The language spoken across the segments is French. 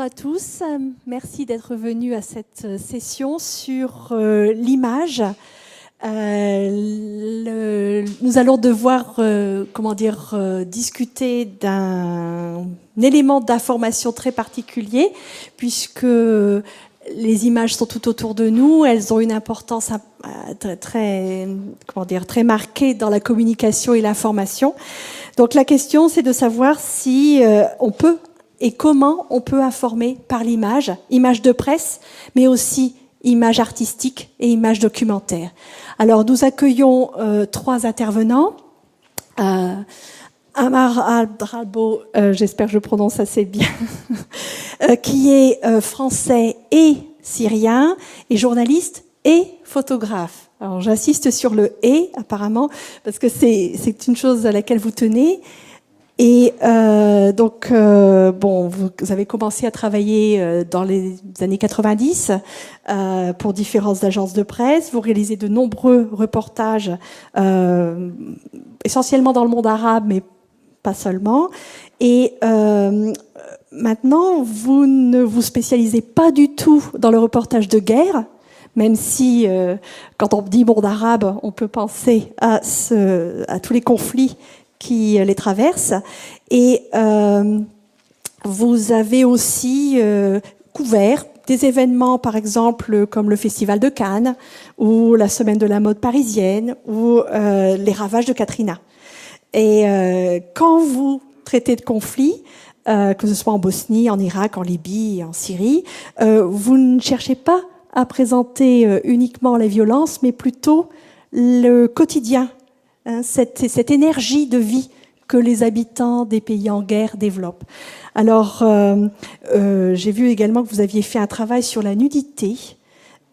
à tous, merci d'être venus à cette session sur l'image. Nous allons devoir discuter d'un élément d'information très particulier, puisque les images sont tout autour de nous, elles ont une importance très marquée dans la communication et l'information. Donc la question, c'est de savoir si on peut et comment on peut informer par l'image, image de presse, mais aussi image artistique et image documentaire. Alors nous accueillons 3 intervenants. Amar Al-Dralbo, j'espère que je prononce assez bien, qui est français et syrien, et journaliste et photographe. Alors j'insiste sur le « et » apparemment, parce que c'est une chose à laquelle vous tenez. Et vous avez commencé à travailler dans les années 90 pour différentes agences de presse. Vous réalisez de nombreux reportages, essentiellement dans le monde arabe, mais pas seulement. Et maintenant, vous ne vous spécialisez pas du tout dans le reportage de guerre, même si, quand on dit monde arabe, on peut penser à tous les conflits qui les traversent. Et vous avez aussi couvert des événements, par exemple, comme le Festival de Cannes, ou la Semaine de la mode parisienne, ou les ravages de Katrina. Et quand vous traitez de conflits, que ce soit en Bosnie, en Irak, en Libye, en Syrie, vous ne cherchez pas à présenter uniquement les violences, mais plutôt le quotidien, cette énergie de vie que les habitants des pays en guerre développent. Alors, j'ai vu également que vous aviez fait un travail sur la nudité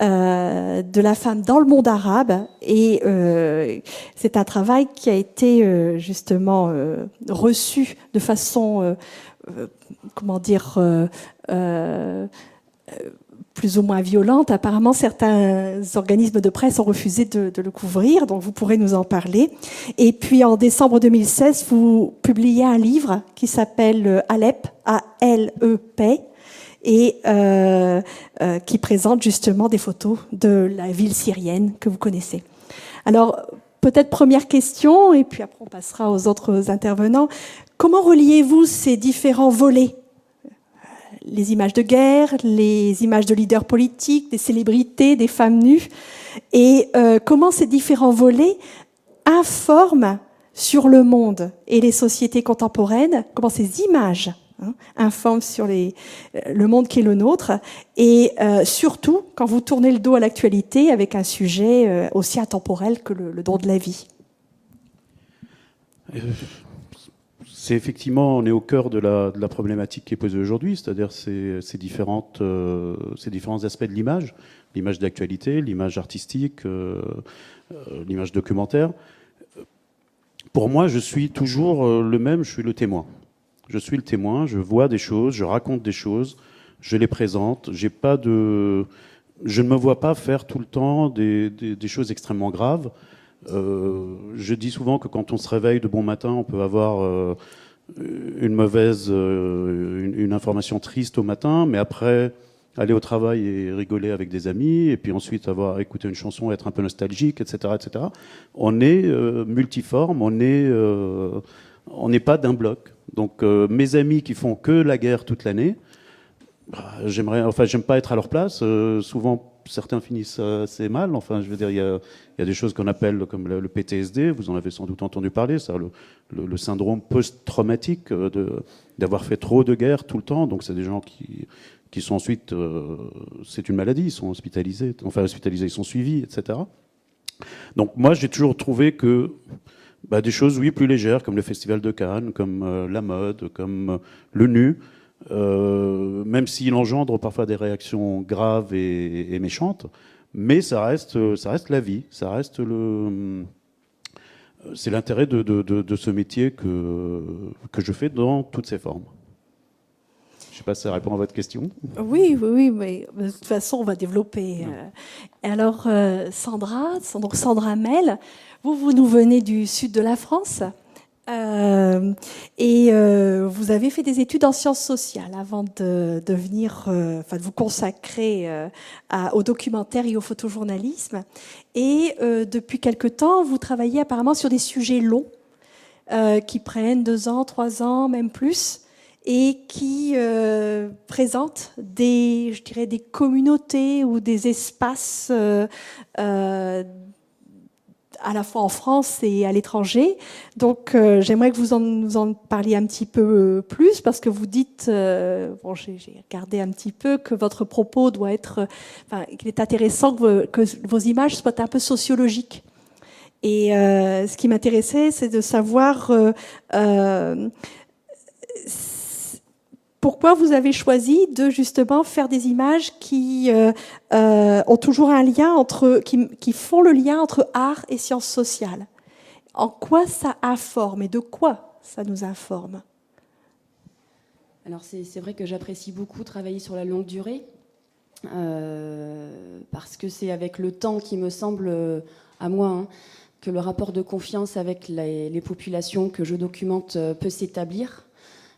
de la femme dans le monde arabe, et c'est un travail qui a été justement reçu de façon, plus ou moins violente. Apparemment, certains organismes de presse ont refusé de le couvrir, donc vous pourrez nous en parler. Et puis, en décembre 2016, vous publiez un livre qui s'appelle Alep, A-L-E-P, et qui présente justement des photos de la ville syrienne que vous connaissez. Alors, peut-être première question, et puis après on passera aux autres intervenants. Comment reliez-vous ces différents volets ? Les images de guerre, les images de leaders politiques, des célébrités, des femmes nues, et comment ces différents volets informent sur le monde et les sociétés contemporaines, comment ces images informent sur le monde qui est le nôtre, et surtout quand vous tournez le dos à l'actualité avec un sujet aussi intemporel que le don de la vie. C'est effectivement, on est au cœur de la problématique qui est posée aujourd'hui, c'est-à-dire ces différents aspects de l'image d'actualité, l'image artistique, l'image documentaire. Pour moi, je suis toujours le même, je suis le témoin. Je suis le témoin, je vois des choses, je raconte des choses, je les présente. Je ne me vois pas faire tout le temps des choses extrêmement graves. Je dis souvent que quand on se réveille de bon matin, on peut avoir une information triste au matin, mais après aller au travail et rigoler avec des amis, et puis ensuite avoir écouté une chanson, être un peu nostalgique, etc., etc. On est multiforme, on n'est pas d'un bloc. Donc mes amis qui font que la guerre toute l'année, j'aime pas être à leur place. Souvent, certains finissent assez mal. Enfin, je veux dire, il y a des choses qu'on appelle comme le PTSD. Vous en avez sans doute entendu parler, ça, le syndrome post-traumatique d'avoir fait trop de guerre tout le temps. Donc, c'est des gens qui sont ensuite, c'est une maladie, ils sont hospitalisés, ils sont suivis, etc. Donc, moi, j'ai toujours trouvé que des choses, oui, plus légères, comme le Festival de Cannes, comme la mode, comme le nu. Même s'il engendre parfois des réactions graves et méchantes, mais ça reste la vie, c'est l'intérêt de ce métier que je fais dans toutes ses formes. Je ne sais pas si ça répond à votre question. Oui, mais de toute façon, on va développer. Alors, Sandra Mel, vous nous venez du sud de la France. Vous avez fait des études en sciences sociales avant de venir, de vous consacrer au documentaire et au photojournalisme. Et depuis quelque temps, vous travaillez apparemment sur des sujets longs qui prennent 2 ans, 3 ans, même plus, et qui présentent des communautés ou des espaces à la fois en France et à l'étranger. Donc, j'aimerais que vous nous en parliez un petit peu plus, parce que vous dites, j'ai regardé un petit peu, que votre propos doit être, qu'il est intéressant que vos images soient un peu sociologiques. Et ce qui m'intéressait, c'est de savoir pourquoi vous avez choisi de justement faire des images qui ont toujours un lien qui font le lien entre art et sciences sociales. En quoi ça informe et de quoi ça nous informe? Alors c'est vrai que j'apprécie beaucoup travailler sur la longue durée, parce que c'est avec le temps qui me semble, à moi, que le rapport de confiance avec les populations que je documente peut s'établir.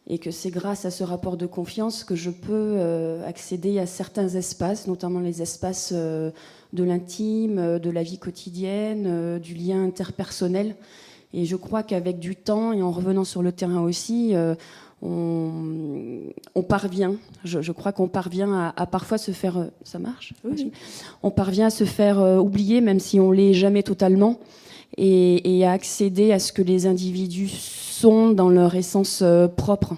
Et que c'est grâce à ce rapport de confiance que je peux accéder à certains espaces, notamment les espaces de l'intime, de la vie quotidienne, du lien interpersonnel. Et je crois qu'avec du temps, et en revenant sur le terrain aussi, on parvient, je crois qu'on parvient à parfois se faire... Ça marche ? Oui. On parvient à se faire oublier, même si on ne l'est jamais totalement, et à accéder à ce que les individus sont dans leur essence propre.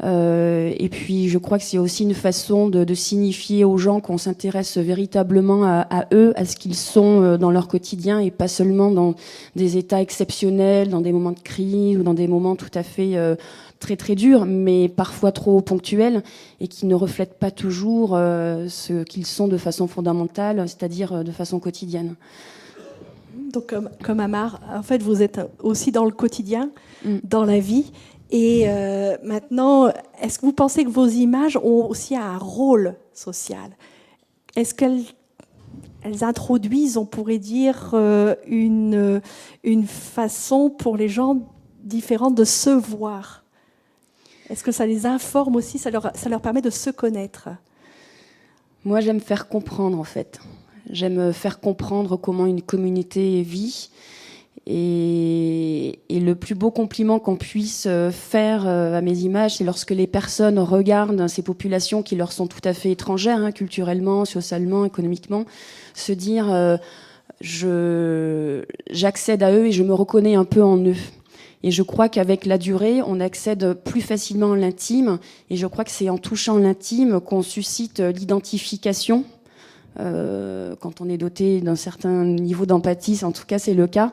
Et puis je crois que c'est aussi une façon de signifier aux gens qu'on s'intéresse véritablement à eux, à ce qu'ils sont dans leur quotidien, et pas seulement dans des états exceptionnels, dans des moments de crise ou dans des moments tout à fait très très durs, mais parfois trop ponctuels, et qui ne reflètent pas toujours ce qu'ils sont de façon fondamentale, c'est-à-dire de façon quotidienne. Donc, comme Amar, en fait, vous êtes aussi dans le quotidien, dans la vie. Et maintenant, est-ce que vous pensez que vos images ont aussi un rôle social? Est-ce qu'elles introduisent, on pourrait dire, une façon pour les gens différente de se voir? Est-ce que ça les informe aussi, ça leur permet de se connaître? Moi, j'aime faire comprendre, en fait. J'aime faire comprendre comment une communauté vit. Et le plus beau compliment qu'on puisse faire à mes images, c'est lorsque les personnes regardent ces populations qui leur sont tout à fait étrangères, culturellement, socialement, économiquement, se dire j'accède à eux et je me reconnais un peu en eux. Et je crois qu'avec la durée, on accède plus facilement à l'intime. Et je crois que c'est en touchant l'intime qu'on suscite l'identification. Quand on est doté d'un certain niveau d'empathie, en tout cas c'est le cas,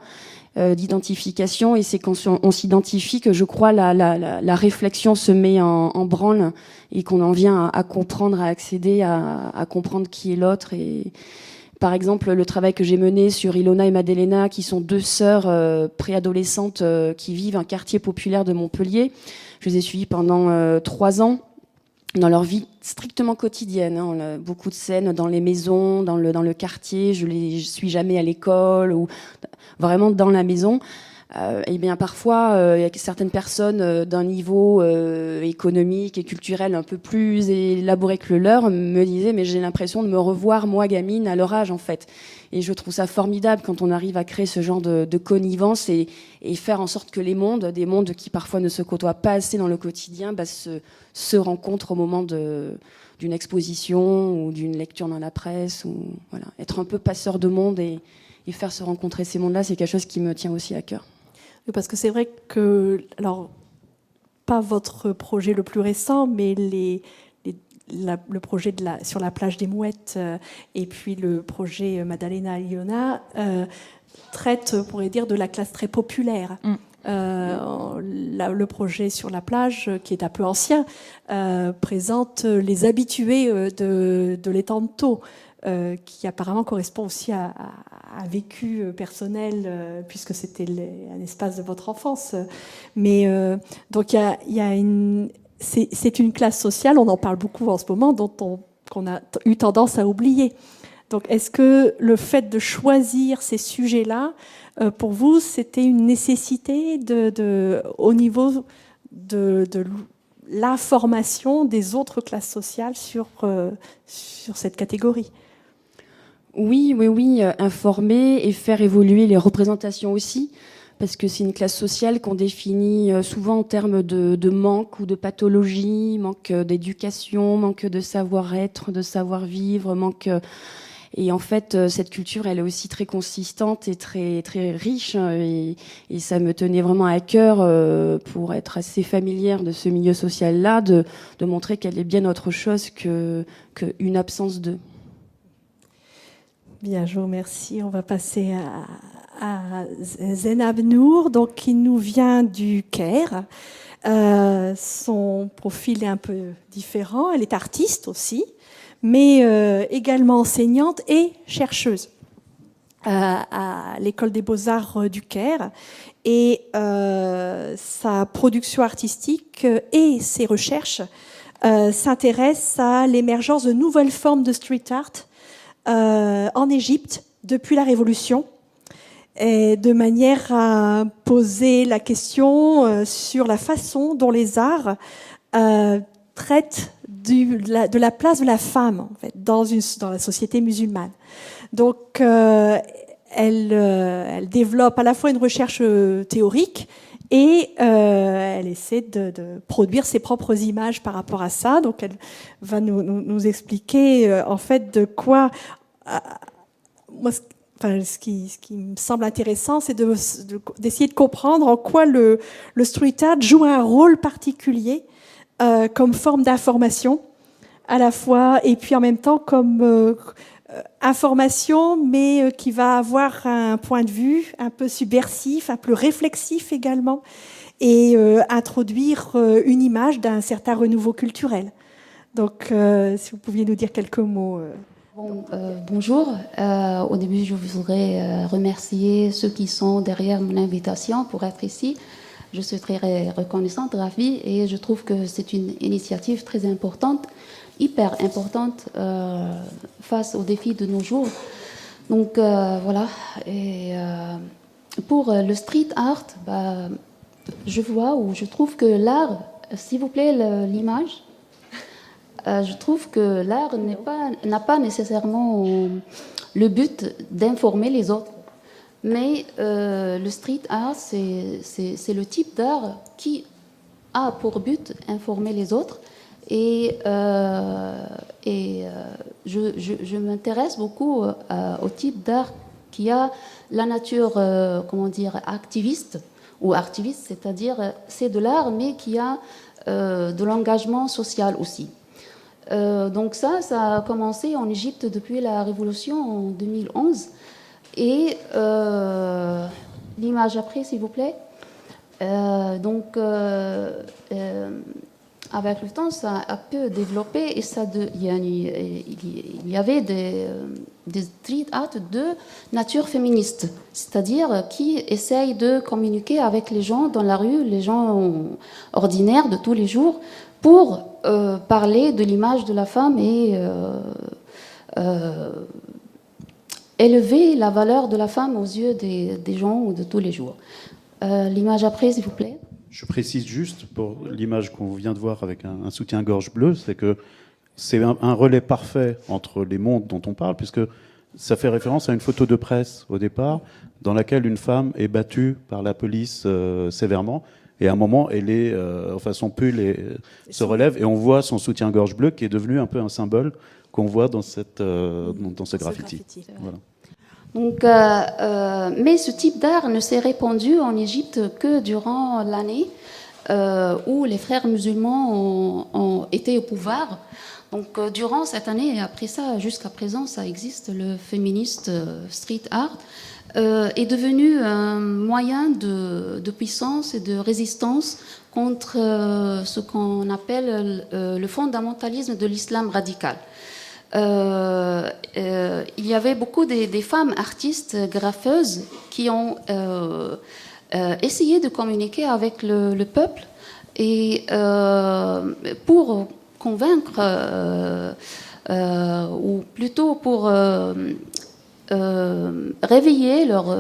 d'identification, et c'est quand on s'identifie que je crois la réflexion se met en branle, et qu'on en vient à comprendre, à accéder à comprendre qui est l'autre. Et par exemple, le travail que j'ai mené sur Ilona et Madelena, qui sont 2 sœurs préadolescentes qui vivent un quartier populaire de Montpellier, je les ai suivies pendant 3 ans dans leur vie strictement quotidienne. On a beaucoup de scènes dans les maisons, dans le quartier. Je suis jamais à l'école, ou vraiment dans la maison. Et bien parfois, il y a certaines personnes d'un niveau économique et culturel un peu plus élaboré que le leur me disaient, mais j'ai l'impression de me revoir, moi, gamine, à leur âge, en fait. Et je trouve ça formidable quand on arrive à créer ce genre de connivence et faire en sorte que des mondes qui parfois ne se côtoient pas assez dans le quotidien, se rencontrent au moment d'une exposition ou d'une lecture dans la presse. Ou, voilà. Être un peu passeur de monde et faire se rencontrer ces mondes-là, c'est quelque chose qui me tient aussi à cœur. Parce que c'est vrai que, alors, pas votre projet le plus récent, mais le projet sur la plage des Mouettes et puis le projet Maddalena et Ilona traitent, on pourrait dire, de la classe très populaire. Le projet sur la plage, qui est un peu ancien, présente les habitués de l'étang de Thau, qui apparemment correspond aussi à un vécu personnel, puisque c'était un espace de votre enfance. Mais donc c'est une classe sociale, on en parle beaucoup en ce moment, qu'on a eu tendance à oublier. Donc, est-ce que le fait de choisir ces sujets-là, pour vous, c'était une nécessité au niveau de la formation des autres classes sociales sur cette catégorie? Oui, informer et faire évoluer les représentations aussi, parce que c'est une classe sociale qu'on définit souvent en termes de manque ou de pathologie, manque d'éducation, manque de savoir-être, de savoir-vivre, Et en fait, cette culture, elle est aussi très consistante et très, très riche, et ça me tenait vraiment à cœur, pour être assez familière de ce milieu social-là, de montrer qu'elle est bien autre chose qu'une absence de. Bien, je vous remercie. On va passer à Zeinab Nour, donc, qui nous vient du Caire. Son profil est un peu différent. Elle est artiste aussi, mais également enseignante et chercheuse à l'École des Beaux-Arts du Caire. Et sa production artistique et ses recherches s'intéressent à l'émergence de nouvelles formes de street art en Égypte depuis la Révolution, et de manière à poser la question sur la façon dont les arts traitent de la place de la femme, en fait, dans la société musulmane. Donc, elle développe à la fois une recherche théorique et elle essaie de produire ses propres images par rapport à ça. Donc, elle va nous expliquer en fait de quoi. Moi, ce qui me semble intéressant, c'est d'essayer de comprendre en quoi le street art joue un rôle particulier comme forme d'information à la fois, et puis en même temps comme information, mais qui va avoir un point de vue un peu subversif, un peu réflexif également, et introduire une image d'un certain renouveau culturel. Donc, si vous pouviez nous dire quelques mots. Bonjour. Au début, je voudrais remercier ceux qui sont derrière mon invitation pour être ici. Je suis très reconnaissante, ravie, et je trouve que c'est une initiative très importante, hyper importante face aux défis de nos jours. Donc voilà. Et pour le street art, je vois ou je trouve que l'art, s'il vous plaît, l'image. Je trouve que l'art n'a pas nécessairement le but d'informer les autres. Mais le street art, c'est le type d'art qui a pour but d'informer les autres. Et je m'intéresse beaucoup au type d'art qui a la nature, activiste ou artiviste, c'est-à-dire c'est de l'art, mais qui a de l'engagement social aussi. Donc ça a commencé en Égypte depuis la Révolution en 2011. Et l'image après, s'il vous plaît. Avec le temps, ça a peu développé, et il y avait des street art de nature féministe, c'est-à-dire qui essayent de communiquer avec les gens dans la rue, les gens ordinaires de tous les jours, pour parler de l'image de la femme et élever la valeur de la femme aux yeux des gens ou de tous les jours. L'image après, s'il vous plaît. Je précise juste pour l'image qu'on vient de voir avec un soutien-gorge bleu, c'est que c'est un relais parfait entre les mondes dont on parle, puisque ça fait référence à une photo de presse au départ, dans laquelle une femme est battue par la police sévèrement. Et à un moment, son pull se relève, et on voit son soutien-gorge bleu qui est devenu un peu un symbole qu'on voit dans ce graffiti. Voilà. Donc, mais ce type d'art ne s'est répandu en Égypte que durant l'année où les frères musulmans ont été au pouvoir. Donc, durant cette année et après ça, jusqu'à présent, ça existe. Le féministe street art est devenu un moyen de puissance et de résistance contre ce qu'on appelle le fondamentalisme de l'islam radical. Il y avait beaucoup des femmes artistes graffeuses qui ont essayé de communiquer avec le peuple et pour convaincre ou plutôt pour réveiller leur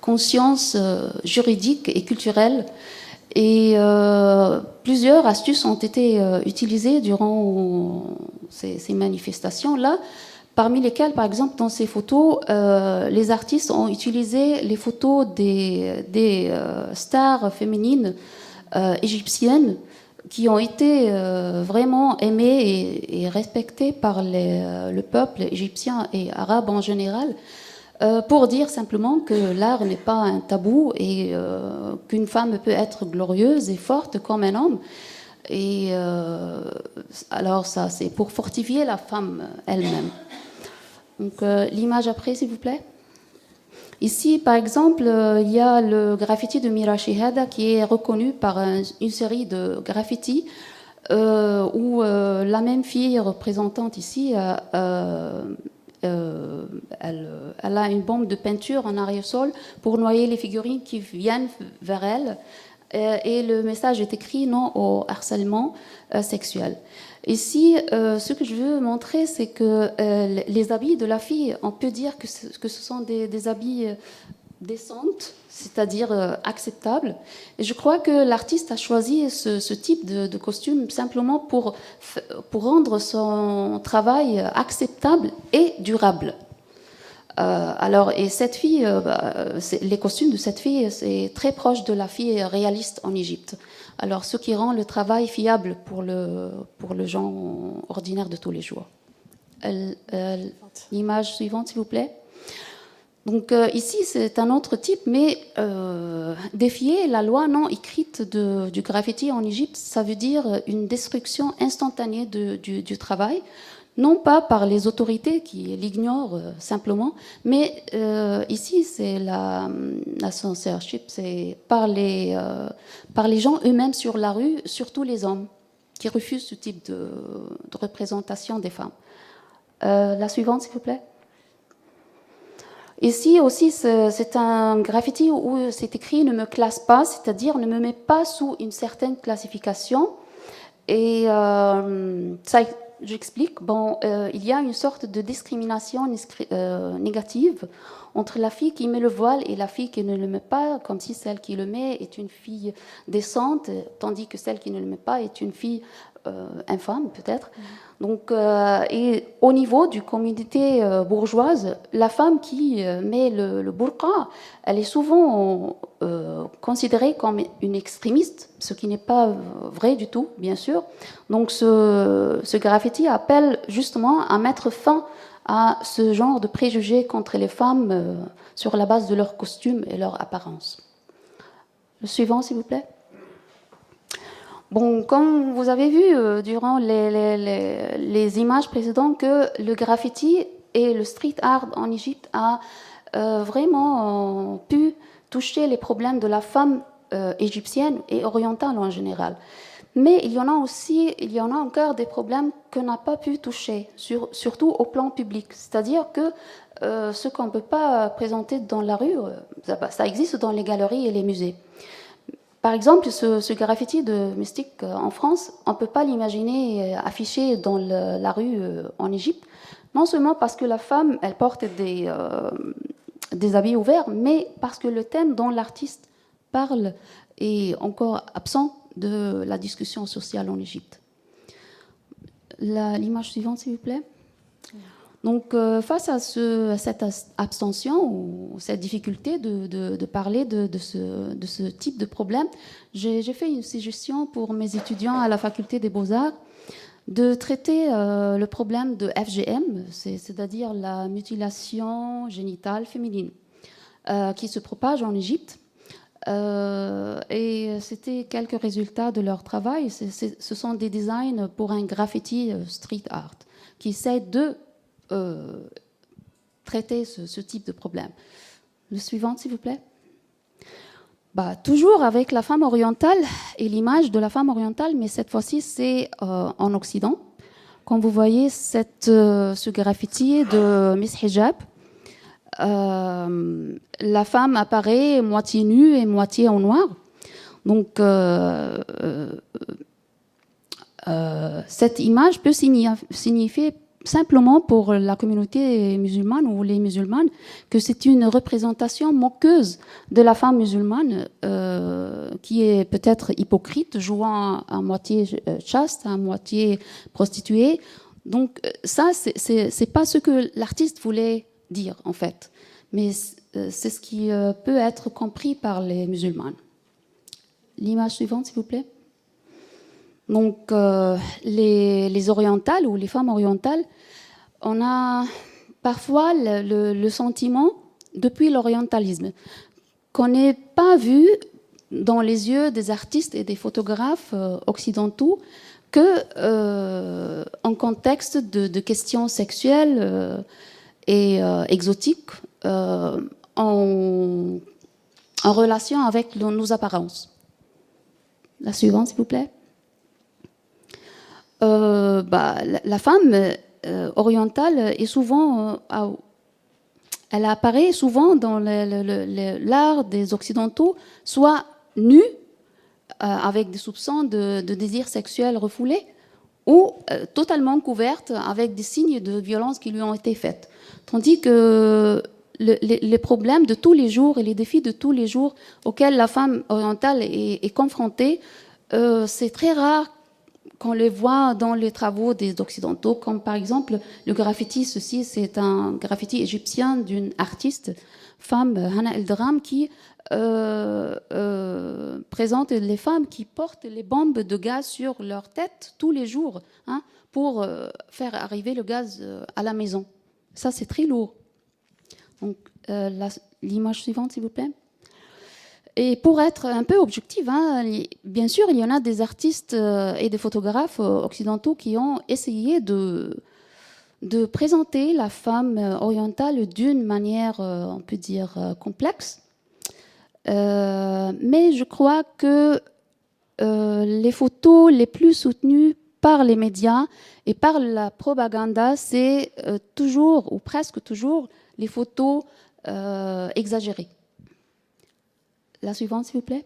conscience juridique et culturelle. Et plusieurs astuces ont été utilisées durant ces manifestations-là, parmi lesquelles, par exemple, dans ces photos, les artistes ont utilisé les photos des stars féminines égyptiennes qui ont été vraiment aimées et respectées par le peuple égyptien et arabe en général, pour dire simplement que l'art n'est pas un tabou et qu'une femme peut être glorieuse et forte comme un homme. Et alors ça, c'est pour fortifier la femme elle-même. Donc l'image après, s'il vous plaît. Ici, par exemple, il y a le graffiti de Mira Shehada qui est reconnu par une série de graffitis où la même fille représentante ici, elle a une bombe de peinture en arrière-sol pour noyer les figurines qui viennent vers elle. Et le message est écrit non au harcèlement sexuel. Ici, ce que je veux montrer, c'est que les habits de la fille, on peut dire que ce sont des habits décentes, c'est-à-dire acceptables. Et je crois que l'artiste a choisi ce type de costume simplement pour rendre son travail acceptable et durable. Et cette fille, les costumes de cette fille, c'est très proche de la fille réaliste en Égypte. Alors, ce qui rend le travail fiable pour le gens ordinaire de tous les jours. L'image suivante, s'il vous plaît. Donc ici, c'est un autre type, mais défier la loi non écrite du graffiti en Égypte, ça veut dire une destruction instantanée du travail. Non pas par les autorités qui l'ignorent simplement, mais ici c'est la censorship, c'est par les gens eux-mêmes sur la rue, surtout les hommes, qui refusent ce type de représentation des femmes. La suivante, s'il vous plaît. Ici aussi, c'est un graffiti où c'est écrit « ne me classe pas », c'est-à-dire « ne me mets pas sous une certaine classification ». Et ça, j'explique. Bon, il y a une sorte de discrimination négative entre la fille qui met le voile et la fille qui ne le met pas, comme si celle qui le met est une fille décente, tandis que celle qui ne le met pas est une fille infâme, peut-être. Donc, et au niveau du communauté bourgeoise, la femme qui met le burqa, elle est souvent considérée comme une extrémiste, ce qui n'est pas vrai du tout, bien sûr. Donc, ce graffiti appelle justement à mettre fin à ce genre de préjugés contre les femmes sur la base de leur costume et leur apparence. Le suivant, s'il vous plaît. Bon, comme vous avez vu durant les images précédentes, que le graffiti et le street art en Égypte a vraiment pu toucher les problèmes de la femme égyptienne et orientale en général. Mais il y en a encore des problèmes qu'on n'a pas pu toucher, surtout au plan public. C'est-à-dire que ce qu'on ne peut pas présenter dans la rue, ça existe dans les galeries et les musées. Par exemple, ce graffiti de Mystique en France, on ne peut pas l'imaginer affiché dans la rue en Égypte, non seulement parce que la femme, elle porte des habits ouverts, mais parce que le thème dont l'artiste parle est encore absent de la discussion sociale en Égypte. L'image suivante, s'il vous plaît. Donc, face à cette abstention ou cette difficulté de parler de ce type de problème, j'ai fait une suggestion pour mes étudiants à la faculté des Beaux-Arts de traiter le problème de FGM, c'est-à-dire la mutilation génitale féminine, qui se propage en Égypte. Et c'était quelques résultats de leur travail. Ce sont des designs pour un graffiti street art qui essaie de traiter ce type de problème. Le suivant, s'il vous plaît. Toujours avec la femme orientale et l'image de la femme orientale, mais cette fois-ci, c'est en Occident. Comme vous voyez, ce graffiti de Miss Hijab, la femme apparaît moitié nue et moitié en noir. Donc, cette image peut signifier simplement pour la communauté musulmane ou les musulmanes que c'est une représentation moqueuse de la femme musulmane qui est peut-être hypocrite, jouant à moitié chaste, à moitié prostituée. Donc ça, c'est pas ce que l'artiste voulait dire en fait, mais c'est ce qui peut être compris par les musulmanes. L'image suivante, s'il vous plaît. Donc, les orientales ou les femmes orientales, on a parfois le sentiment, depuis l'orientalisme, qu'on n'est pas vu dans les yeux des artistes et des photographes occidentaux que en contexte de questions sexuelles et exotiques en relation avec nos apparences. La suivante, s'il vous plaît. La femme orientale est souvent, elle apparaît souvent dans l'art des occidentaux, soit nue, avec des soupçons de désir sexuel refoulé, ou totalement couverte avec des signes de violence qui lui ont été faits. Tandis que les problèmes de tous les jours et les défis de tous les jours auxquels la femme orientale est confrontée, c'est très rare qu'on les voit dans les travaux des Occidentaux, comme par exemple le graffiti. Ceci, c'est un graffiti égyptien d'une artiste, femme, Hana El-Dram, qui présente les femmes qui portent les bombes de gaz sur leur tête tous les jours pour faire arriver le gaz à la maison. Ça, c'est très lourd. Donc, l'image suivante, s'il vous plaît. Et pour être un peu objective, bien sûr, il y en a des artistes et des photographes occidentaux qui ont essayé de présenter la femme orientale d'une manière, on peut dire, complexe. Mais je crois que les photos les plus soutenues par les médias et par la propagande, c'est toujours, ou presque toujours, les photos exagérées. La suivante, s'il vous plaît.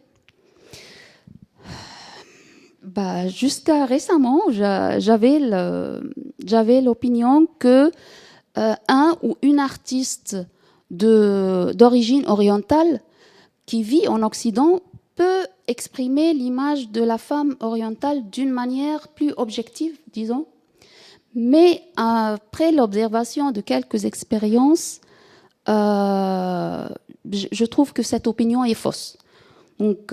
Jusqu'à récemment, j'avais l'opinion que un ou une artiste d'origine orientale qui vit en Occident peut exprimer l'image de la femme orientale d'une manière plus objective, disons. Mais après l'observation de quelques expériences, je trouve que cette opinion est fausse. Donc,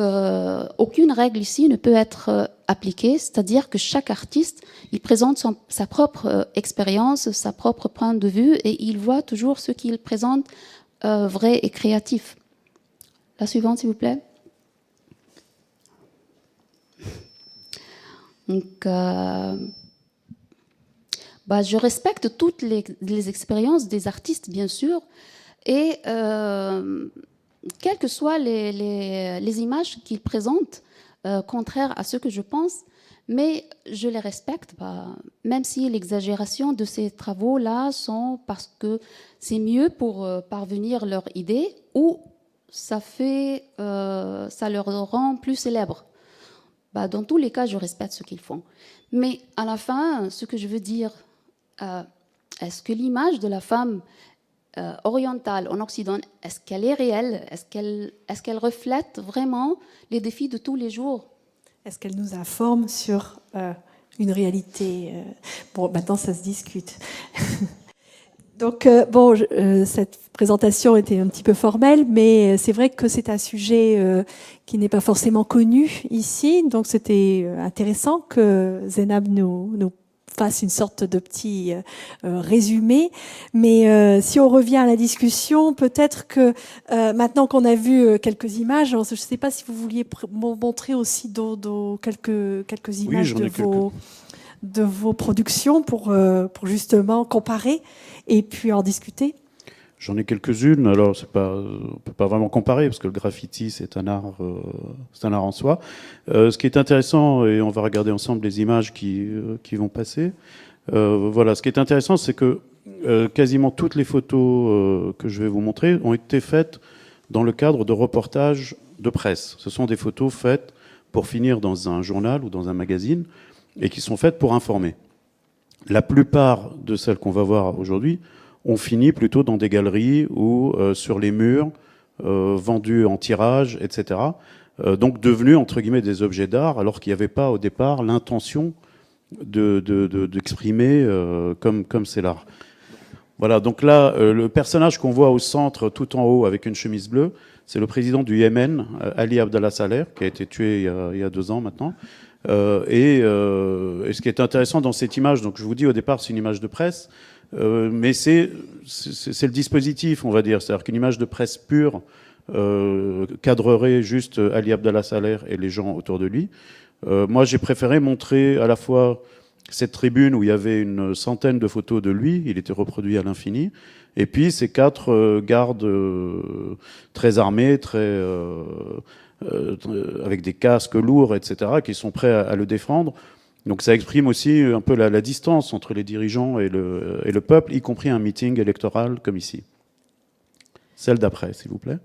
aucune règle ici ne peut être appliquée, c'est-à-dire que chaque artiste, il présente sa propre expérience, sa propre point de vue, et il voit toujours ce qu'il présente vrai et créatif. La suivante, s'il vous plaît. Donc, je respecte toutes les expériences des artistes, bien sûr, et quelles que soient les images qu'ils présentent, contraires à ce que je pense, mais je les respecte, même si l'exagération de ces travaux-là sont parce que c'est mieux pour parvenir leur idée, ou ça leur rend plus célèbres. Dans tous les cas, je respecte ce qu'ils font. Mais à la fin, ce que je veux dire, est-ce que l'image de la femme orientale en Occident, est-ce qu'elle est réelle? Est-ce qu'elle reflète vraiment les défis de tous les jours? Est-ce qu'elle nous informe sur une réalité? Bon, maintenant, ça se discute. Donc, cette présentation était un petit peu formelle, mais c'est vrai que c'est un sujet qui n'est pas forcément connu ici. Donc, c'était intéressant que Zainab nous fasse une sorte de petit résumé. Mais si on revient à la discussion, peut-être que maintenant qu'on a vu quelques images, je ne sais pas si vous vouliez montrer aussi quelques images de vos productions pour justement comparer et puis en discuter. J'en ai quelques-unes. Alors, on peut pas vraiment comparer parce que le graffiti, c'est un art en soi. Ce qui est intéressant, et on va regarder ensemble les images qui vont passer. Voilà, ce qui est intéressant, c'est que quasiment toutes les photos que je vais vous montrer ont été faites dans le cadre de reportages de presse. Ce sont des photos faites pour finir dans un journal ou dans un magazine et qui sont faites pour informer. la plupart de celles qu'on va voir aujourd'hui ont fini plutôt dans des galeries ou sur les murs, vendus en tirage, etc. Donc devenus, entre guillemets, des objets d'art, alors qu'il n'y avait pas au départ l'intention d'exprimer comme c'est l'art. Voilà, donc là, le personnage qu'on voit au centre, tout en haut, avec une chemise bleue, c'est le président du Yémen, Ali Abdallah Saleh, qui a été tué il y a 2 ans maintenant. Et ce qui est intéressant dans cette image, donc je vous dis au départ, c'est une image de presse, mais c'est le dispositif, on va dire. C'est-à-dire qu'une image de presse pure cadrerait juste Ali Abdallah Saleh et les gens autour de lui. Moi, j'ai préféré montrer à la fois cette tribune où il y avait une centaine de photos de lui, il était reproduit à l'infini, et puis ces 4 gardes très armés, avec des casques lourds, etc., qui sont prêts à le défendre. Donc ça exprime aussi un peu la distance entre les dirigeants et le peuple, y compris un meeting électoral comme ici. Celle d'après, s'il vous plaît.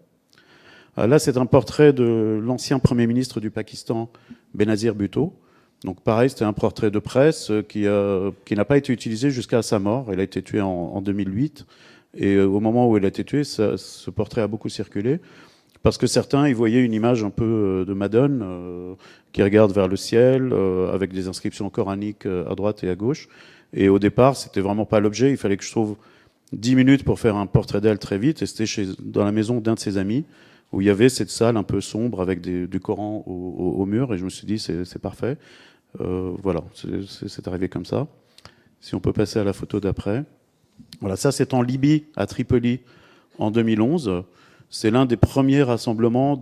Là, c'est un portrait de l'ancien Premier ministre du Pakistan, Benazir Bhutto. Donc pareil, c'était un portrait de presse qui n'a pas été utilisé jusqu'à sa mort. Il a été tué en 2008. Et au moment où il a été tué, ce portrait a beaucoup circulé. Parce que certains y voyaient une image un peu de Madone qui regarde vers le ciel, avec des inscriptions coraniques à droite et à gauche. Et au départ, c'était vraiment pas l'objet. Il fallait que je trouve 10 minutes pour faire un portrait d'elle très vite. Et c'était dans la maison d'un de ses amis, où il y avait cette salle un peu sombre avec du Coran au mur. Et je me suis dit, c'est parfait. Voilà, c'est arrivé comme ça. Si on peut passer à la photo d'après. Voilà, ça c'est en Libye, à Tripoli, en 2011. C'est l'un des premiers rassemblements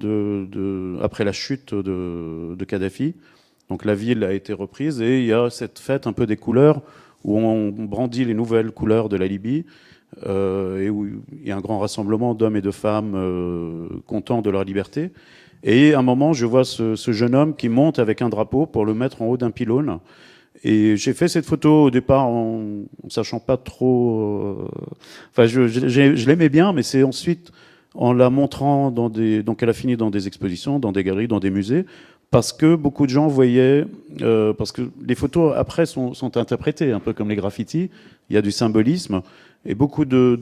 après la chute de Kadhafi. Donc la ville a été reprise et il y a cette fête un peu des couleurs où on brandit les nouvelles couleurs de la Libye et où il y a un grand rassemblement d'hommes et de femmes contents de leur liberté. Et à un moment, je vois ce jeune homme qui monte avec un drapeau pour le mettre en haut d'un pylône. Et j'ai fait cette photo au départ en sachant pas trop... Enfin, je l'aimais bien, mais c'est ensuite en la montrant donc elle a fini dans des expositions, dans des galeries, dans des musées, parce que beaucoup de gens voyaient... parce que les photos, après, sont interprétées, un peu comme les graffitis. Il y a du symbolisme. Et beaucoup de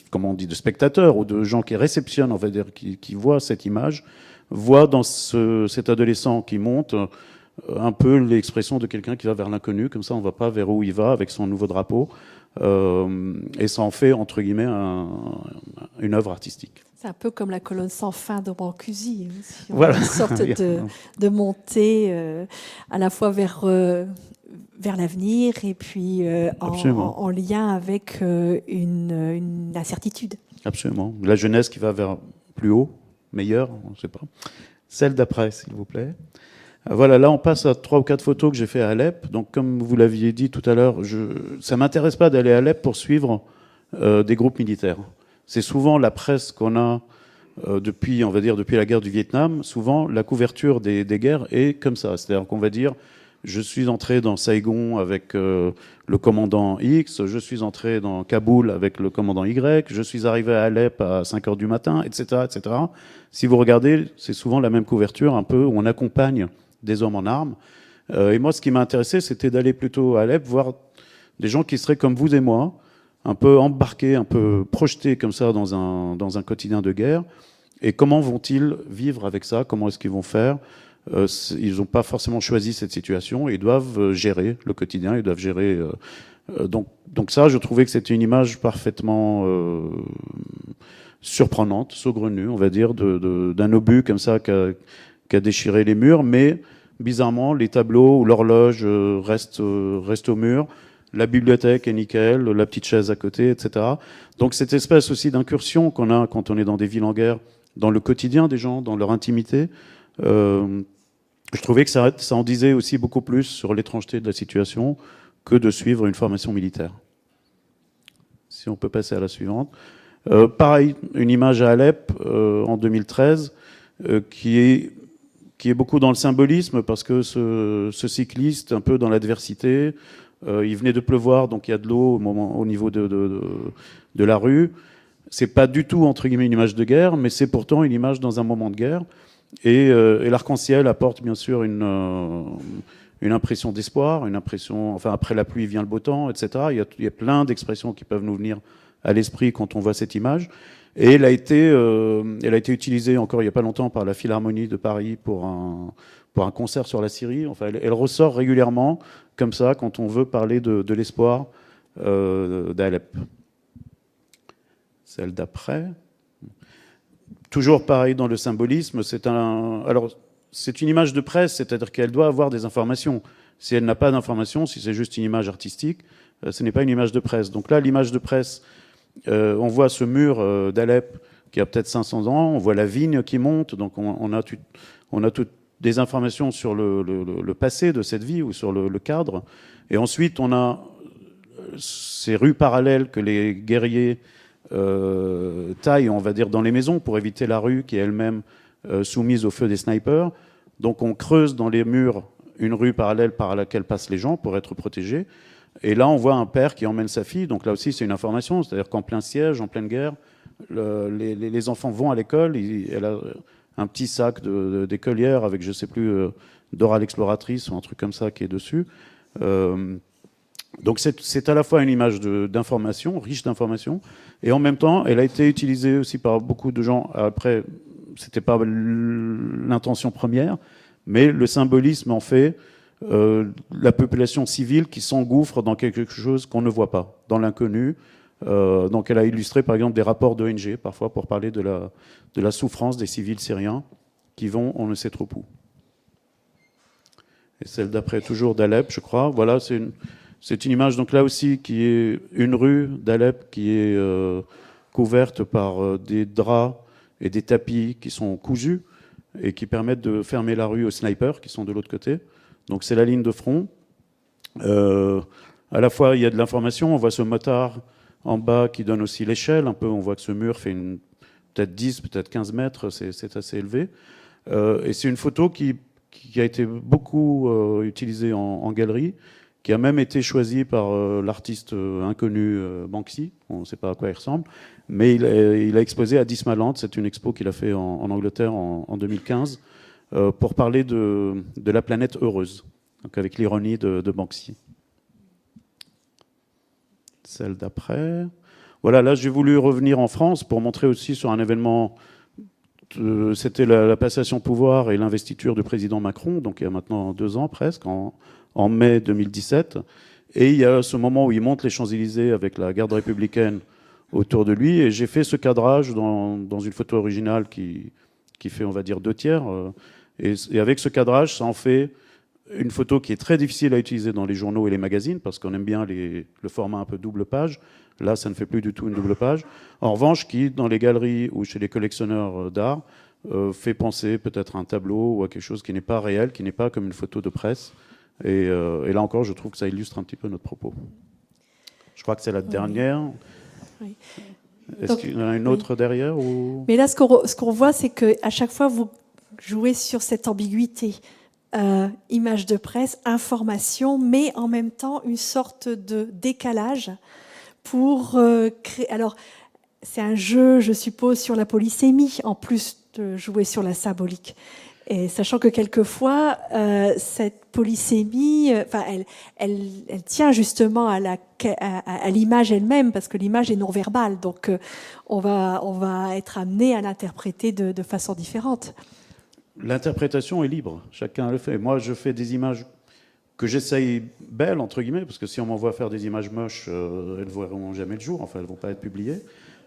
comment on dit, de spectateurs ou de gens qui réceptionnent, on va dire, qui voient cette image, voient dans cet adolescent qui monte un peu l'expression de quelqu'un qui va vers l'inconnu, comme ça on ne va pas vers où il va avec son nouveau drapeau, et ça en fait, entre guillemets, une œuvre artistique. C'est un peu comme la colonne sans fin de Brancusi, aussi. Voilà. Une sorte de montée à la fois vers l'avenir et puis en lien avec une incertitude. Absolument. La jeunesse qui va vers plus haut, meilleur, on ne sait pas. Celle d'après, s'il vous plaît. Voilà, là on passe à 3 ou 4 photos que j'ai fait à Alep. Donc comme vous l'aviez dit tout à l'heure, ça ne m'intéresse pas d'aller à Alep pour suivre des groupes militaires. C'est souvent la presse qu'on a depuis la guerre du Vietnam. Souvent la couverture des guerres est comme ça. C'est-à-dire qu'on va dire, je suis entré dans Saigon avec le commandant X, je suis entré dans Kaboul avec le commandant Y, je suis arrivé à Alep à 5h du matin, etc., etc. Si vous regardez, c'est souvent la même couverture, un peu, où on accompagne des hommes en armes. Et moi, ce qui m'a intéressé, c'était d'aller plutôt à Alep, voir des gens qui seraient comme vous et moi, un peu embarqués, un peu projetés comme ça dans un quotidien de guerre. Et comment vont-ils vivre avec ça? Comment est-ce qu'ils vont faire? Ils n'ont pas forcément choisi cette situation. Ils doivent gérer le quotidien, ils doivent gérer... Donc ça, je trouvais que c'était une image parfaitement surprenante, saugrenue, on va dire, d'un obus comme ça qui a déchiré les murs, mais bizarrement, les tableaux ou l'horloge restent au mur, la bibliothèque est nickel, la petite chaise à côté, etc. Donc cette espèce aussi d'incursion qu'on a quand on est dans des villes en guerre, dans le quotidien des gens, dans leur intimité, je trouvais que ça en disait aussi beaucoup plus sur l'étrangeté de la situation que de suivre une formation militaire. Si on peut passer à la suivante. Pareil, une image à Alep en 2013 qui est beaucoup dans le symbolisme parce que ce cycliste, un peu dans l'adversité, il venait de pleuvoir, donc il y a de l'eau au niveau de la rue. C'est pas du tout, entre guillemets, une image de guerre, mais c'est pourtant une image dans un moment de guerre. Et l'arc-en-ciel apporte bien sûr une impression d'espoir, une impression, enfin après la pluie vient le beau temps, etc. Il y a plein d'expressions qui peuvent nous venir à l'esprit quand on voit cette image. Et elle a été utilisée encore il n'y a pas longtemps par la Philharmonie de Paris pour un concert sur la Syrie. Enfin, elle ressort régulièrement comme ça quand on veut parler de l'espoir d'Alep. Celle d'après. Toujours pareil dans le symbolisme, c'est une image de presse, c'est-à-dire qu'elle doit avoir des informations. Si elle n'a pas d'informations, si c'est juste une image artistique, ce n'est pas une image de presse. Donc là, l'image de presse, on voit ce mur d'Alep qui a peut-être 500 ans, on voit la vigne qui monte, donc on a toutes des informations sur le passé de cette vie ou sur le cadre. Et ensuite, on a ces rues parallèles que les guerriers taille, on va dire, dans les maisons pour éviter la rue qui est elle-même soumise au feu des snipers. Donc on creuse dans les murs une rue parallèle par laquelle passent les gens pour être protégés. Et là, on voit un père qui emmène sa fille. Donc là aussi, c'est une information. C'est-à-dire qu'en plein siège, en pleine guerre, les enfants vont à l'école. Elle a un petit sac d'écolière avec, je ne sais plus, Dora l'exploratrice ou un truc comme ça qui est dessus. Donc c'est à la fois une image d'information, riche d'informations, et en même temps, elle a été utilisée aussi par beaucoup de gens. Après, c'était pas l'intention première, mais le symbolisme en fait la population civile qui s'engouffre dans quelque chose qu'on ne voit pas, dans l'inconnu. Donc elle a illustré par exemple des rapports d'ONG, parfois pour parler de la souffrance des civils syriens qui vont on ne sait trop où. Et celle d'après, toujours d'Alep, je crois. Voilà, c'est une image, donc là aussi, qui est une rue d'Alep qui est couverte par des draps et des tapis qui sont cousus et qui permettent de fermer la rue aux snipers qui sont de l'autre côté. Donc c'est la ligne de front. À la fois, il y a de l'information. On voit ce motard en bas qui donne aussi l'échelle. Un peu, on voit que ce mur fait peut-être 10, peut-être 15 mètres. C'est assez élevé. Et c'est une photo qui a été beaucoup utilisée en galerie, qui a même été choisi par l'artiste inconnu Banksy. On ne sait pas à quoi il ressemble. Mais il a exposé à Dismaland. C'est une expo qu'il a fait en Angleterre en 2015 pour parler de la planète heureuse, donc avec l'ironie de Banksy. Celle d'après. Voilà, là j'ai voulu revenir en France pour montrer aussi sur un événement. C'était la passation de pouvoir et l'investiture du président Macron, donc il y a maintenant 2 ans presque, en mai 2017. Et il y a ce moment où il monte les Champs-Élysées avec la garde républicaine autour de lui. Et j'ai fait ce cadrage dans une photo originale qui fait, on va dire, 2/3. Et avec ce cadrage, ça en fait une photo qui est très difficile à utiliser dans les journaux et les magazines, parce qu'on aime bien le format un peu double page. Là, ça ne fait plus du tout une double page. En revanche, qui, dans les galeries ou chez les collectionneurs d'art, fait penser peut-être à un tableau ou à quelque chose qui n'est pas réel, qui n'est pas comme une photo de presse. Et là encore, je trouve que ça illustre un petit peu notre propos. Je crois que c'est la dernière. Oui. Est-ce qu'il y en a une autre derrière ou... Mais là, ce qu'on voit, c'est qu'à chaque fois, vous jouez sur cette ambiguïté. Image de presse, information, mais en même temps, une sorte de décalage pour créer... Alors, c'est un jeu, je suppose, sur la polysémie, en plus de jouer sur la symbolique. Et sachant que quelquefois, cette polysémie, elle tient justement à l'image elle-même, parce que l'image est non verbale. Donc, on va être amené à l'interpréter de façon différente. L'interprétation est libre, chacun le fait. Moi, je fais des images que j'essaye belles, entre guillemets, parce que si on m'envoie faire des images moches, elles ne verront jamais le jour, enfin, elles ne vont pas être publiées.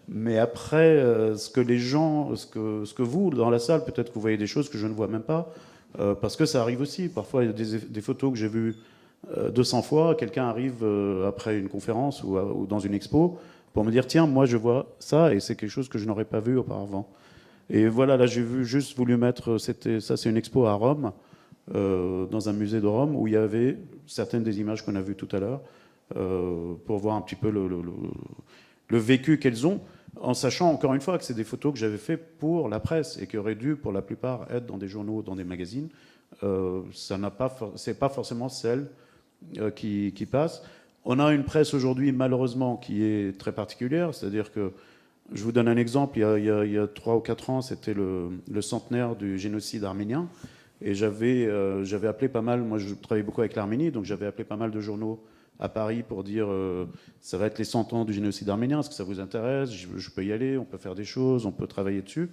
Mais après, ce que les gens, ce que vous, dans la salle, peut-être que vous voyez des choses que je ne vois même pas, parce que ça arrive aussi. Parfois, il y a des photos que j'ai vues 200 fois, quelqu'un arrive après une conférence ou dans une expo pour me dire « Tiens, moi, je vois ça, et c'est quelque chose que je n'aurais pas vu auparavant ». Et voilà, là, j'ai juste voulu mettre... Ça, c'est une expo à Rome, dans un musée de Rome, où il y avait certaines des images qu'on a vues tout à l'heure, pour voir un petit peu le vécu qu'elles ont, en sachant encore une fois que c'est des photos que j'avais fait pour la presse et qui auraient dû, pour la plupart, être dans des journaux, dans des magazines. C'est pas forcément celle qui passe. On a une presse aujourd'hui, malheureusement, qui est très particulière, c'est-à-dire que Je vous donne un exemple. Il y a 3 ou 4 ans, c'était le centenaire du génocide arménien. Et j'avais appelé pas mal, moi je travaillais beaucoup avec l'Arménie, donc j'avais appelé pas mal de journaux à Paris pour dire ça va être les 100 ans du génocide arménien, est-ce que ça vous intéresse? Je peux y aller, on peut faire des choses, on peut travailler dessus.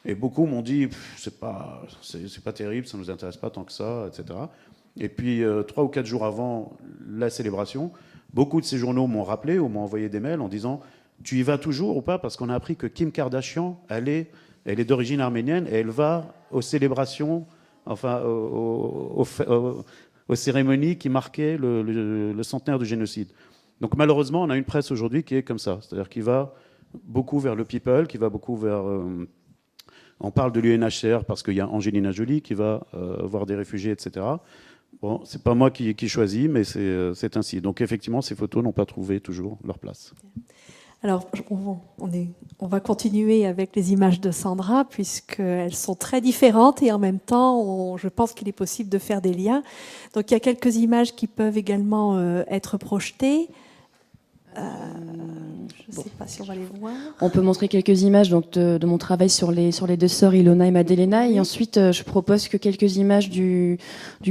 Et beaucoup m'ont dit c'est pas terrible, ça ne nous intéresse pas tant que ça, etc. Et puis 3 ou 4 jours avant la célébration, beaucoup de ces journaux m'ont rappelé ou m'ont envoyé des mails en disant tu y vas toujours ou pas? Parce qu'on a appris que Kim Kardashian, elle est d'origine arménienne et elle va aux célébrations, enfin aux cérémonies qui marquaient le centenaire du génocide. Donc malheureusement, on a une presse aujourd'hui qui est comme ça, c'est-à-dire qui va beaucoup vers le people, qui va beaucoup vers... on parle de l'UNHCR parce qu'il y a Angelina Jolie qui va voir des réfugiés, etc. Bon, c'est pas moi qui choisis, mais c'est ainsi. Donc effectivement, ces photos n'ont pas trouvé toujours leur place. Alors, on va continuer avec les images de Sandra, puisqu'elles sont très différentes et en même temps, je pense qu'il est possible de faire des liens. Donc, il y a quelques images qui peuvent également être projetées. Je ne sais pas si on va les voir. On peut montrer quelques images donc, de mon travail sur les 2 sœurs Ilona et Madelena. Et ensuite, je propose que quelques images du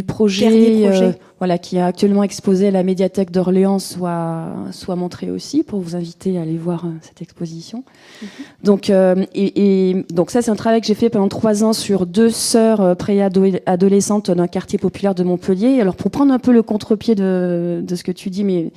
projet, voilà, qui est actuellement exposé à la médiathèque d'Orléans soient montrées aussi, pour vous inviter à aller voir cette exposition. Donc, donc ça, c'est un travail que j'ai fait pendant 3 ans sur 2 sœurs préadolescentes d'un quartier populaire de Montpellier. Alors, pour prendre un peu le contre-pied de ce que tu dis, mais...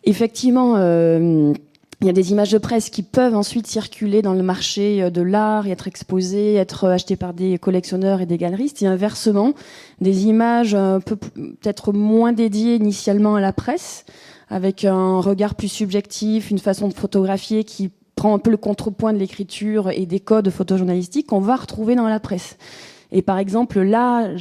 Effectivement, il y a des images de presse qui peuvent ensuite circuler dans le marché de l'art et être exposées, être achetées par des collectionneurs et des galeristes. Et inversement, des images peut-être moins dédiées initialement à la presse, avec un regard plus subjectif, une façon de photographier qui prend un peu le contrepoint de l'écriture et des codes photojournalistiques qu'on va retrouver dans la presse. Et par exemple, là,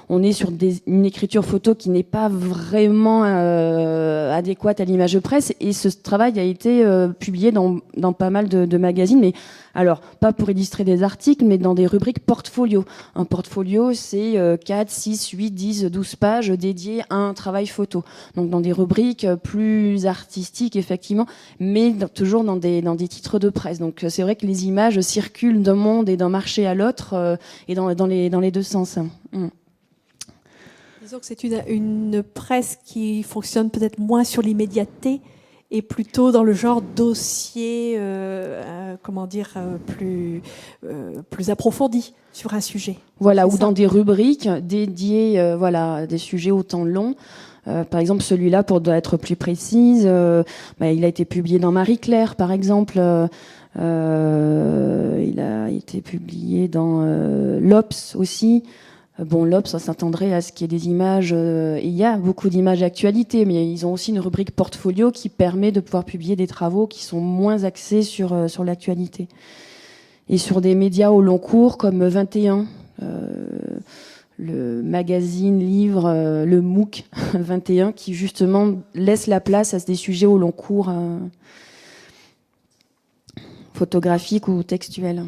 on est sur une écriture photo qui n'est pas vraiment adéquate à l'image de presse. Et ce travail a été publié dans pas mal de magazines. Mais alors, pas pour illustrer des articles, mais dans des rubriques portfolio. Un portfolio, c'est 4, 6, 8, 10, 12 pages dédiées à un travail photo. Donc dans des rubriques plus artistiques, effectivement, mais toujours dans des titres de presse. Donc c'est vrai que les images circulent d'un monde et d'un marché à l'autre, et dans les 2 sens. Disons que c'est une presse qui fonctionne peut-être moins sur l'immédiateté et plutôt dans le genre dossier, plus approfondi sur un sujet. Voilà, ou dans des rubriques dédiées, à des sujets au temps long. Par exemple, celui-là, pour être plus précise, il a été publié dans Marie-Claire, par exemple. Il a été publié dans l'Obs aussi. L'Obs, ça s'attendrait à ce qu'il y ait des images. Il y a beaucoup d'images d'actualité, mais ils ont aussi une rubrique portfolio qui permet de pouvoir publier des travaux qui sont moins axés sur l'actualité. Et sur des médias au long cours comme 21, le magazine, livre, le MOOC 21, qui justement laisse la place à des sujets au long cours photographiques ou textuels.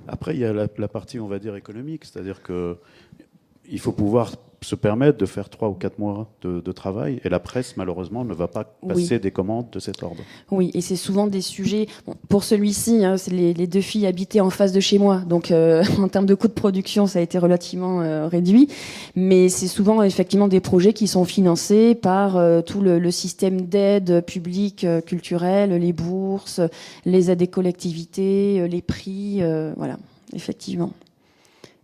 Après, il y a la partie, on va dire, économique, c'est-à-dire qu'il faut pouvoir se permettre de faire 3 ou 4 mois de travail, et la presse, malheureusement, ne va pas passer des commandes de cet ordre. Oui, et c'est souvent des sujets... pour celui-ci, c'est les 2 filles habitaient en face de chez moi, donc en termes de coût de production, ça a été relativement réduit, mais c'est souvent effectivement des projets qui sont financés par tout le système d'aide publique culturelle, les bourses, les aides des collectivités, les prix, voilà, effectivement,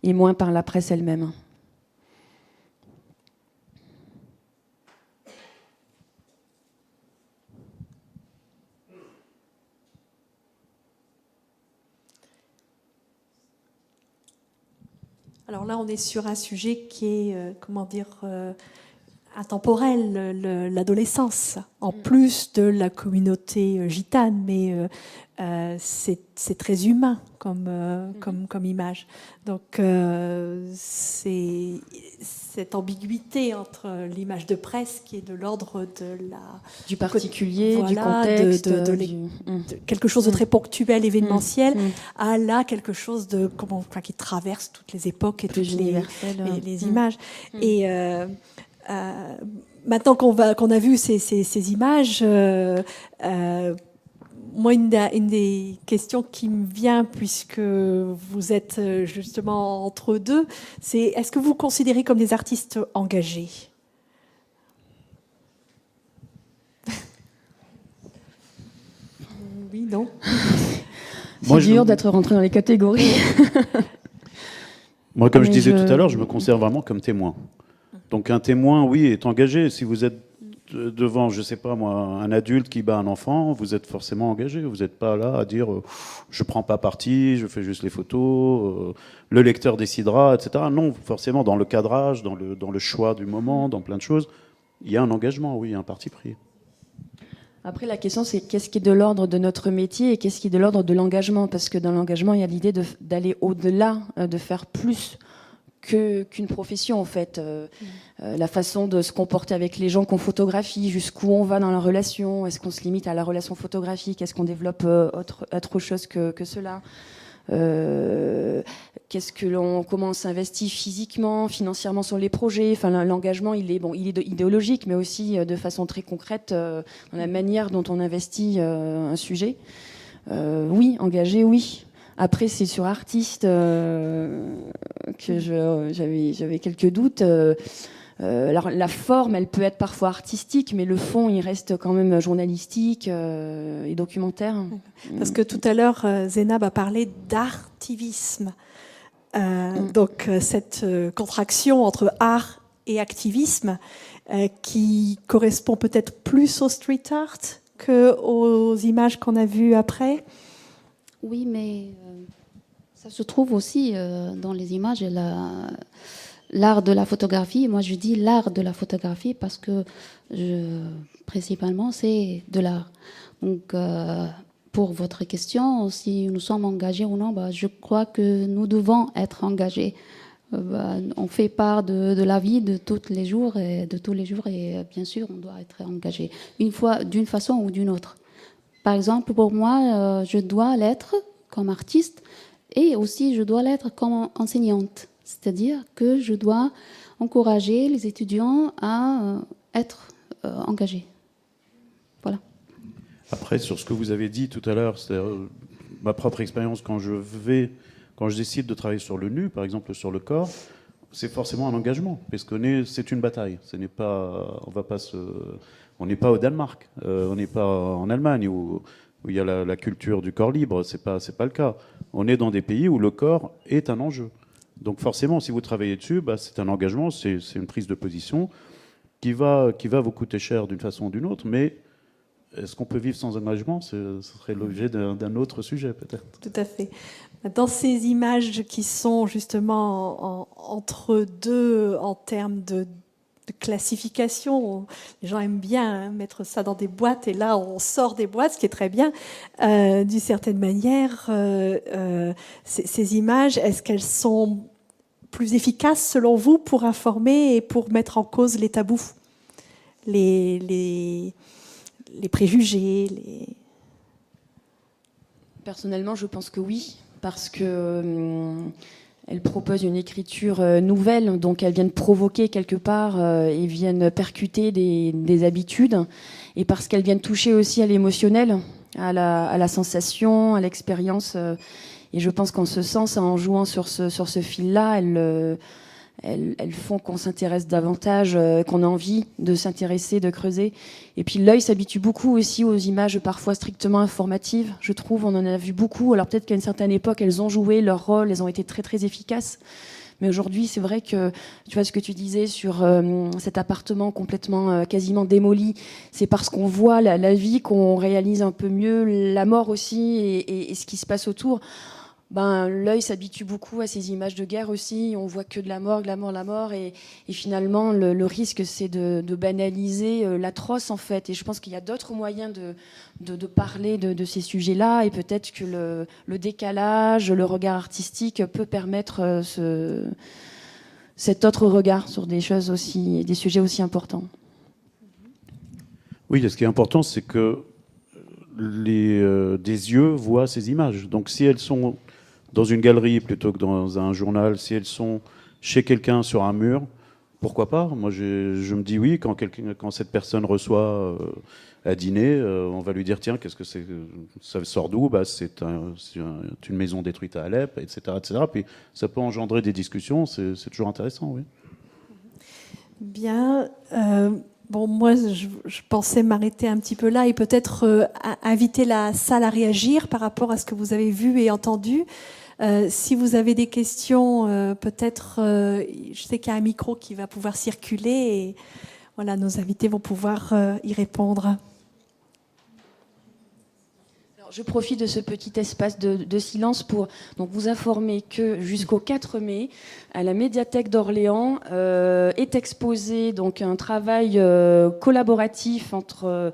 et moins par la presse elle-même. Alors là, on est sur un sujet qui est, intemporel, l'adolescence, en plus de la communauté gitane, mais c'est très humain comme image. Donc c'est cette ambiguïté entre l'image de presse qui est de l'ordre du particulier, voilà, du contexte, de quelque chose de très ponctuel, événementiel, à là quelque chose de qui traverse toutes les époques et toutes les images. Et maintenant qu'on a vu ces images, moi, une des questions qui me vient, puisque vous êtes justement entre deux, c'est est-ce que vous vous considérez comme des artistes engagés ? Oui, non. C'est dur d'être rentré dans les catégories. Moi, comme je Mais disais tout à l'heure, je me considère vraiment comme témoin. Donc un témoin, oui, est engagé. Si vous êtes devant, je sais pas moi, un adulte qui bat un enfant, vous êtes forcément engagé. Vous n'êtes pas là à dire je prends pas parti, je fais juste les photos, le lecteur décidera, etc. Non, forcément, dans le cadrage, dans le choix du moment, dans plein de choses, il y a un engagement, oui, un parti pris. Après, la question, c'est qu'est-ce qui est de l'ordre de notre métier et qu'est-ce qui est de l'ordre de l'engagement ? Parce que dans l'engagement, il y a l'idée d'aller au-delà, de faire plus qu'une profession, en fait. La façon de se comporter avec les gens qu'on photographie, jusqu'où on va dans la relation, est-ce qu'on se limite à la relation photographique, est-ce qu'on développe autre chose que cela ? Comment on s'investit physiquement, financièrement sur les projets. Enfin, l'engagement, il est idéologique, mais aussi de façon très concrète dans la manière dont on investit un sujet. Oui, engagé, oui. Après, c'est sur artiste que j'avais quelques doutes. Alors, la forme, elle peut être parfois artistique, mais le fond, il reste quand même journalistique et documentaire. Parce que tout à l'heure, Zénab a parlé d'artivisme. Donc, cette contraction entre art et activisme qui correspond peut-être plus au street art qu'aux images qu'on a vues après. Oui, mais ça se trouve aussi dans les images et l'art de la photographie. Moi, je dis l'art de la photographie parce que principalement, c'est de l'art. Donc, pour votre question, si nous sommes engagés ou non, je crois que nous devons être engagés. On fait part de la vie de tous les jours et bien sûr, on doit être engagé d'une façon ou d'une autre. Par exemple, pour moi, je dois l'être comme artiste et aussi je dois l'être comme enseignante. C'est-à-dire que je dois encourager les étudiants à être engagés. Voilà. Après, sur ce que vous avez dit tout à l'heure, c'est ma propre expérience quand je décide de travailler sur le nu, par exemple sur le corps, c'est forcément un engagement, parce que c'est une bataille. On n'est pas au Danemark, on n'est pas en Allemagne où il y a la culture du corps libre. C'est pas le cas. On est dans des pays où le corps est un enjeu. Donc forcément, si vous travaillez dessus, c'est un engagement, c'est une prise de position qui va vous coûter cher d'une façon ou d'une autre, mais est-ce qu'on peut vivre sans engagement ? Ce serait l'objet d'un autre sujet, peut-être. Tout à fait. Dans ces images qui sont justement entre deux en termes de classification, les gens aiment bien mettre ça dans des boîtes, et là on sort des boîtes, ce qui est très bien. D'une certaine manière, ces images, est-ce qu'elles sont plus efficaces selon vous pour informer et pour mettre en cause les tabous, les préjugés, Personnellement, je pense que oui, parce que elles proposent une écriture nouvelle, donc elles viennent provoquer quelque part et viennent percuter des habitudes, et parce qu'elles viennent toucher aussi à l'émotionnel, à la sensation, à l'expérience. Et je pense qu'en ce sens, en jouant sur ce fil-là, elles font qu'on s'intéresse davantage, qu'on a envie de s'intéresser, de creuser. Et puis l'œil s'habitue beaucoup aussi aux images parfois strictement informatives, je trouve. On en a vu beaucoup. Alors peut-être qu'à une certaine époque, elles ont joué leur rôle, elles ont été très très efficaces. Mais aujourd'hui, c'est vrai que, tu vois ce que tu disais sur cet appartement complètement, quasiment démoli, c'est parce qu'on voit la vie qu'on réalise un peu mieux la mort aussi et ce qui se passe autour. L'œil s'habitue beaucoup à ces images de guerre aussi. On voit que de la mort, et finalement le risque, c'est de banaliser l'atroce en fait. Et je pense qu'il y a d'autres moyens de parler de ces sujets-là, et peut-être que le décalage, le regard artistique peut permettre cet autre regard sur des choses aussi, des sujets aussi importants. Oui, ce qui est important, c'est que des yeux voient ces images. Donc si elles sont dans une galerie plutôt que dans un journal, si elles sont chez quelqu'un sur un mur, pourquoi pas? Moi, je me dis oui, quand cette personne reçoit à dîner, on va lui dire tiens, qu'est-ce que c'est? Ça sort d'où? Bah, c'est une maison détruite à Alep, etc., etc. Puis ça peut engendrer des discussions, c'est toujours intéressant, oui. Bien. Bon, moi, je pensais m'arrêter un petit peu là et peut-être inviter la salle à réagir par rapport à ce que vous avez vu et entendu. Si vous avez des questions, peut-être, je sais qu'il y a un micro qui va pouvoir circuler et voilà, nos invités vont pouvoir y répondre. Je profite de ce petit espace de silence pour donc vous informer que jusqu'au 4 mai, à la médiathèque d'Orléans, est exposé donc un travail collaboratif entre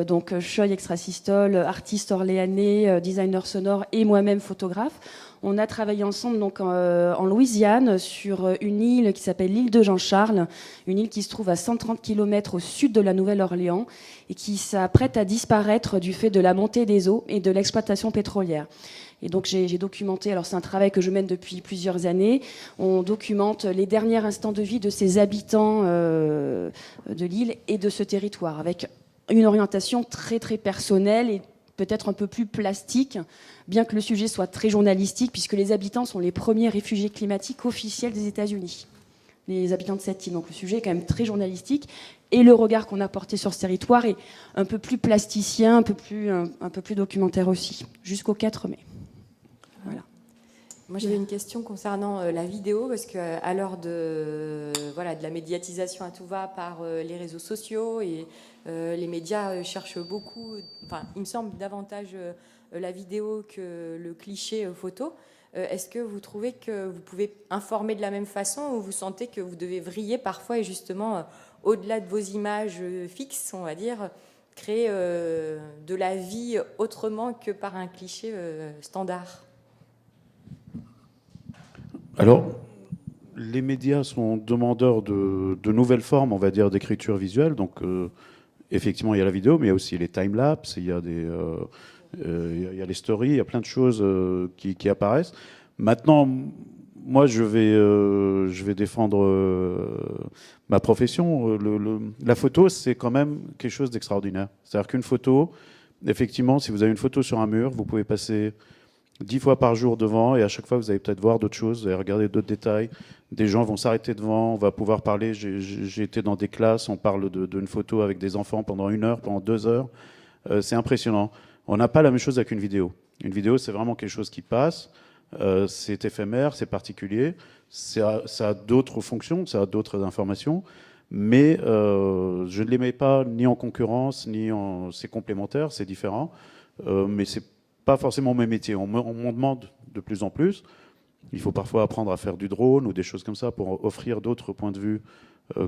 donc Choy Extrasystole, artiste orléanais, designer sonore et moi-même photographe. On a travaillé ensemble donc en Louisiane sur une île qui s'appelle l'île de Jean-Charles, une île qui se trouve à 130 km au sud de la Nouvelle-Orléans et qui s'apprête à disparaître du fait de la montée des eaux et de l'exploitation pétrolière. Et donc j'ai documenté, alors c'est un travail que je mène depuis plusieurs années, on documente les derniers instants de vie de ces habitants de l'île et de ce territoire, avec une orientation très très personnelle et peut-être un peu plus plastique, bien que le sujet soit très journalistique, puisque les habitants sont les premiers réfugiés climatiques officiels des États-Unis, les habitants de cette île. Donc le sujet est quand même très journalistique, et le regard qu'on a porté sur ce territoire est un peu plus plasticien, un peu plus documentaire aussi, jusqu'au 4 mai. Voilà. Moi, j'avais une question concernant la vidéo, parce qu'à l'heure de la médiatisation à tout va par les réseaux sociaux, et les médias cherchent beaucoup, il me semble davantage la vidéo que le cliché photo. Est-ce que vous trouvez que vous pouvez informer de la même façon, ou vous sentez que vous devez vriller parfois et justement, au-delà de vos images fixes, on va dire, créer de la vie autrement que par un cliché standard? Alors, les médias sont demandeurs de nouvelles formes, on va dire, d'écriture visuelle. Donc, effectivement, il y a la vidéo, mais il y a aussi les time-lapse, il y a il y a les stories, il y a plein de choses qui apparaissent. Maintenant, moi, je vais défendre ma profession. La photo, c'est quand même quelque chose d'extraordinaire. C'est-à-dire qu'une photo, effectivement, si vous avez une photo sur un mur, vous pouvez passer 10 fois par jour devant, et à chaque fois vous allez peut-être voir d'autres choses, vous allez regarder d'autres détails, des gens vont s'arrêter devant, on va pouvoir parler. J'ai été dans des classes, on parle d'une photo avec des enfants pendant 1 heure, pendant 2 heures, c'est impressionnant. On n'a pas la même chose avec une vidéo. Une vidéo, c'est vraiment quelque chose qui passe, c'est éphémère, c'est particulier, ça a d'autres fonctions, ça a d'autres informations, mais je ne les mets pas ni en concurrence, c'est complémentaire, c'est différent, mais c'est pas forcément mon métier. On m'en demande de plus en plus. Il faut parfois apprendre à faire du drone ou des choses comme ça pour offrir d'autres points de vue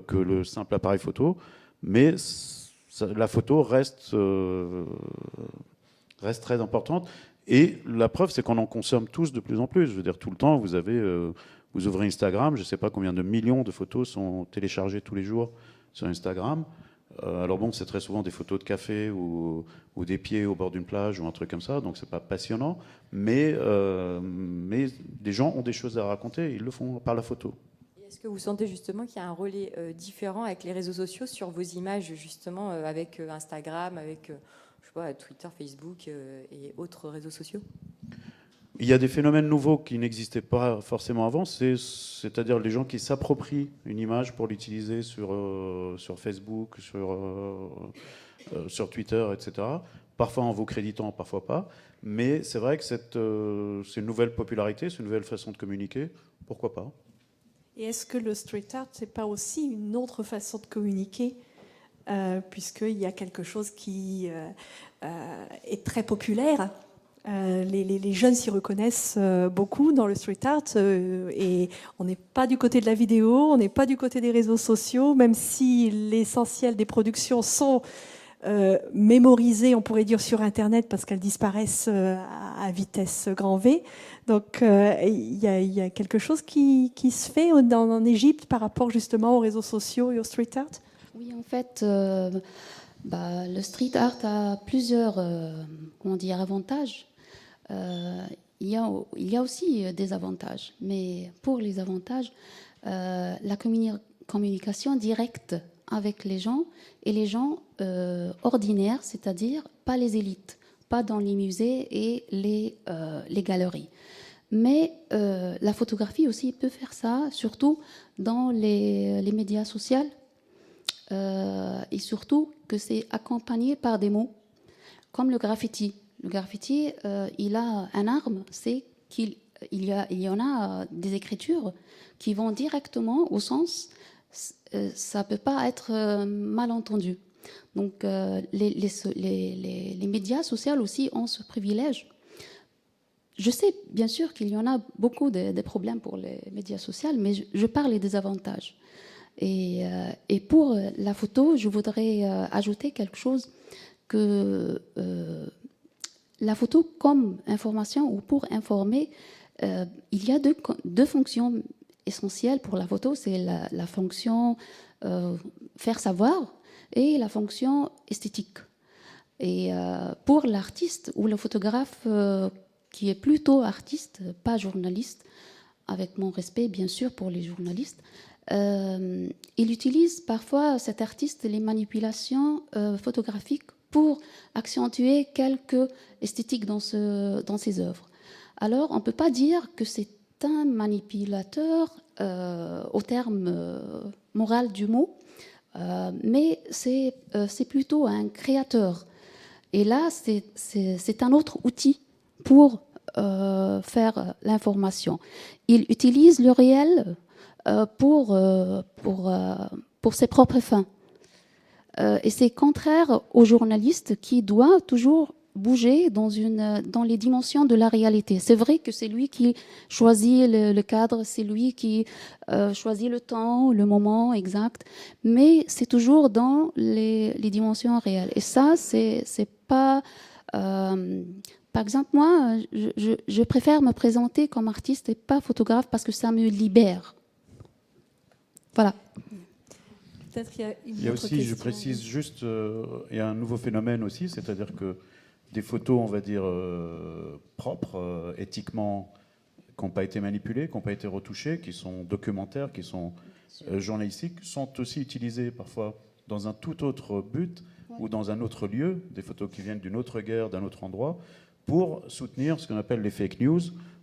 que le simple appareil photo. Mais la photo reste très importante. Et la preuve, c'est qu'on en consomme tous de plus en plus. Je veux dire, tout le temps, vous ouvrez Instagram, je ne sais pas combien de millions de photos sont téléchargées tous les jours sur Instagram. Alors bon, c'est très souvent des photos de café ou des pieds au bord d'une plage ou un truc comme ça, donc c'est pas passionnant, mais des gens ont des choses à raconter, ils le font par la photo. Est-ce que vous sentez justement qu'il y a un relais différent avec les réseaux sociaux sur vos images, justement avec Instagram, avec je sais pas, Twitter, Facebook et autres réseaux sociaux? Il y a des phénomènes nouveaux qui n'existaient pas forcément avant, c'est-à-dire les gens qui s'approprient une image pour l'utiliser sur Facebook, sur Twitter, etc. Parfois en vous créditant, parfois pas. Mais c'est vrai que c'est une nouvelle popularité, c'est une nouvelle façon de communiquer. Pourquoi pas? Et est-ce que le street art, c'est pas aussi une autre façon de communiquer, puisqu'il y a quelque chose qui est très populaire? Les jeunes s'y reconnaissent beaucoup dans le street art et on n'est pas du côté de la vidéo, on n'est pas du côté des réseaux sociaux, même si l'essentiel des productions sont mémorisées, on pourrait dire, sur Internet parce qu'elles disparaissent à vitesse grand V. Donc il y a quelque chose qui se fait en Égypte par rapport justement aux réseaux sociaux et au street art? Oui, en fait, le street art a plusieurs avantages. Il y a aussi des avantages, mais pour les avantages, la communication directe avec les gens, et les gens ordinaires, c'est-à-dire pas les élites, pas dans les musées et les galeries. Mais la photographie aussi peut faire ça, surtout dans les médias sociaux, et surtout que c'est accompagné par des mots, comme le graffiti. Le graffiti, il a un arme, c'est qu'il y en a des écritures qui vont directement au sens, ça ne peut pas être mal entendu. Donc les médias sociaux aussi ont ce privilège. Je sais bien sûr qu'il y en a beaucoup de problèmes pour les médias sociaux, mais je parle des avantages. Et pour la photo, je voudrais ajouter quelque chose, que la photo comme information ou pour informer, il y a deux fonctions essentielles pour la photo. C'est la fonction faire savoir et la fonction esthétique. Et pour l'artiste ou le photographe qui est plutôt artiste, pas journaliste, avec mon respect bien sûr pour les journalistes, il utilise parfois, cet artiste, les manipulations photographiques pour accentuer quelques esthétiques dans ses œuvres. Alors, on ne peut pas dire que c'est un manipulateur au terme moral du mot, mais c'est plutôt un créateur. Et là, c'est un autre outil pour faire l'information. Il utilise le réel pour ses propres fins. Et c'est contraire au journaliste qui doit toujours bouger dans les dimensions de la réalité. C'est vrai que c'est lui qui choisit le cadre, c'est lui qui choisit le temps, le moment exact, mais c'est toujours dans les dimensions réelles. Et ça, c'est pas... par exemple, moi, je préfère me présenter comme artiste et pas photographe parce que ça me libère. Voilà. Peut-être qu'il y a une Il y a autre aussi, question. je précise juste, il y a un nouveau phénomène aussi, c'est-à-dire que des photos, on va dire, propres, éthiquement, qui n'ont pas été manipulées, qui n'ont pas été retouchées, qui sont documentaires, qui sont journalistiques, sont aussi utilisées parfois dans un tout autre but ou dans un autre lieu, des photos qui viennent d'une autre guerre, d'un autre endroit, pour soutenir ce qu'on appelle les fake news,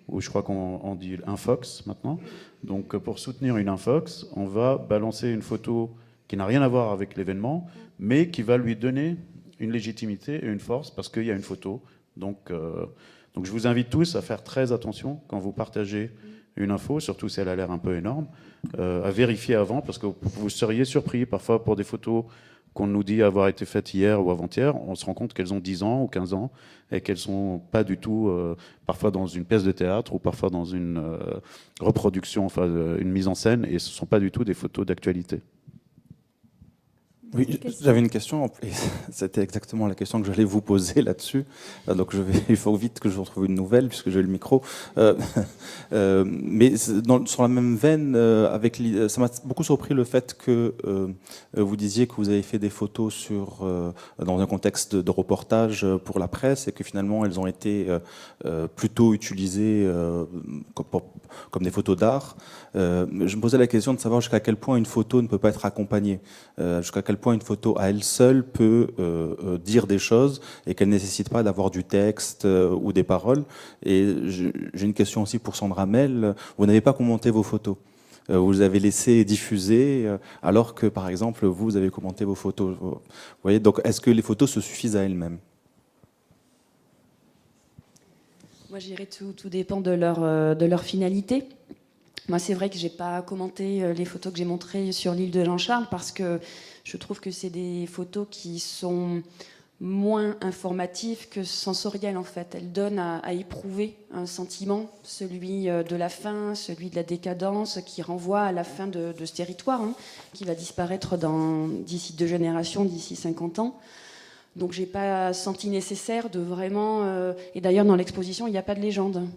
ou je crois qu'on dit infox maintenant. Donc pour soutenir une infox, on va balancer une photo qui n'a rien à voir avec l'événement, mais qui va lui donner une légitimité et une force parce qu'il y a une photo. Donc je vous invite tous à faire très attention quand vous partagez une info, surtout si elle a l'air un peu énorme, à vérifier avant, parce que vous seriez surpris parfois pour des photos qu'on nous dit avoir été faites hier ou avant-hier, on se rend compte qu'elles ont 10 ans ou 15 ans et qu'elles ne sont pas du tout, parfois dans une pièce de théâtre ou parfois dans une reproduction, enfin une mise en scène, et ce ne sont pas du tout des photos d'actualité. Oui, j'avais une question, et c'était exactement la question que j'allais vous poser là-dessus. Donc il faut vite que je retrouve une nouvelle, puisque j'ai le micro. Mais sur la même veine, ça m'a beaucoup surpris le fait que vous disiez que vous avez fait des photos dans un contexte de reportage pour la presse, et que finalement elles ont été plutôt utilisées comme des photos d'art. Je me posais la question de savoir jusqu'à quel point une photo ne peut pas être accompagnée, jusqu'à quel point une photo à elle seule peut dire des choses et qu'elle ne nécessite pas d'avoir du texte ou des paroles. Et j'ai une question aussi pour Sandra Mel. Vous n'avez pas commenté vos photos. Vous les avez laissées diffuser, alors que, par exemple, vous avez commenté vos photos. Vous voyez, donc, est-ce que les photos se suffisent à elles-mêmes ? Moi, je dirais tout dépend de leur finalité. Moi, c'est vrai que j'ai pas commenté les photos que j'ai montrées sur l'île de Jean-Charles parce que je trouve que c'est des photos qui sont moins informatives que sensorielles, en fait. Elles donnent à éprouver un sentiment, celui de la fin, celui de la décadence, qui renvoie à la fin de ce territoire, qui va disparaître d'ici 2 générations, d'ici 50 ans. Donc j'ai pas senti nécessaire de vraiment... et d'ailleurs, dans l'exposition, il n'y a pas de légende.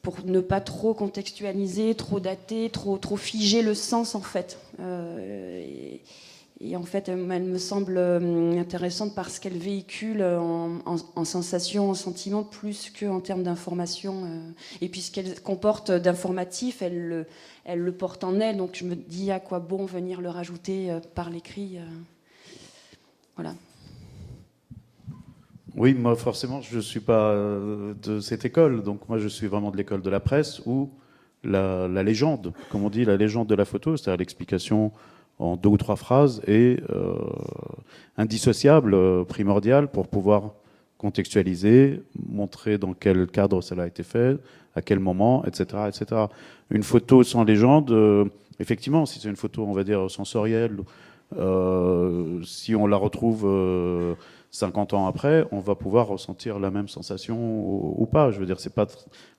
Pour ne pas trop contextualiser, trop dater, trop figer le sens, en fait. Et en fait, elle me semble intéressante parce qu'elle véhicule en sensations, en sentiments, plus qu'en termes d'information. Et puis ce qu'elle comporte d'informatif, elle le porte en elle. Donc je me dis à quoi bon venir le rajouter par l'écrit. Voilà. Oui, moi forcément, je ne suis pas de cette école. Donc moi, je suis vraiment de l'école de la presse où la légende, comme on dit, la légende de la photo, c'est-à-dire l'explication en 2 ou 3 phrases, est indissociable, primordiale pour pouvoir contextualiser, montrer dans quel cadre cela a été fait, à quel moment, etc., etc. Une photo sans légende, effectivement, si c'est une photo, on va dire, sensorielle, si on la retrouve 50 ans après, on va pouvoir ressentir la même sensation ou pas. Je veux dire, c'est pas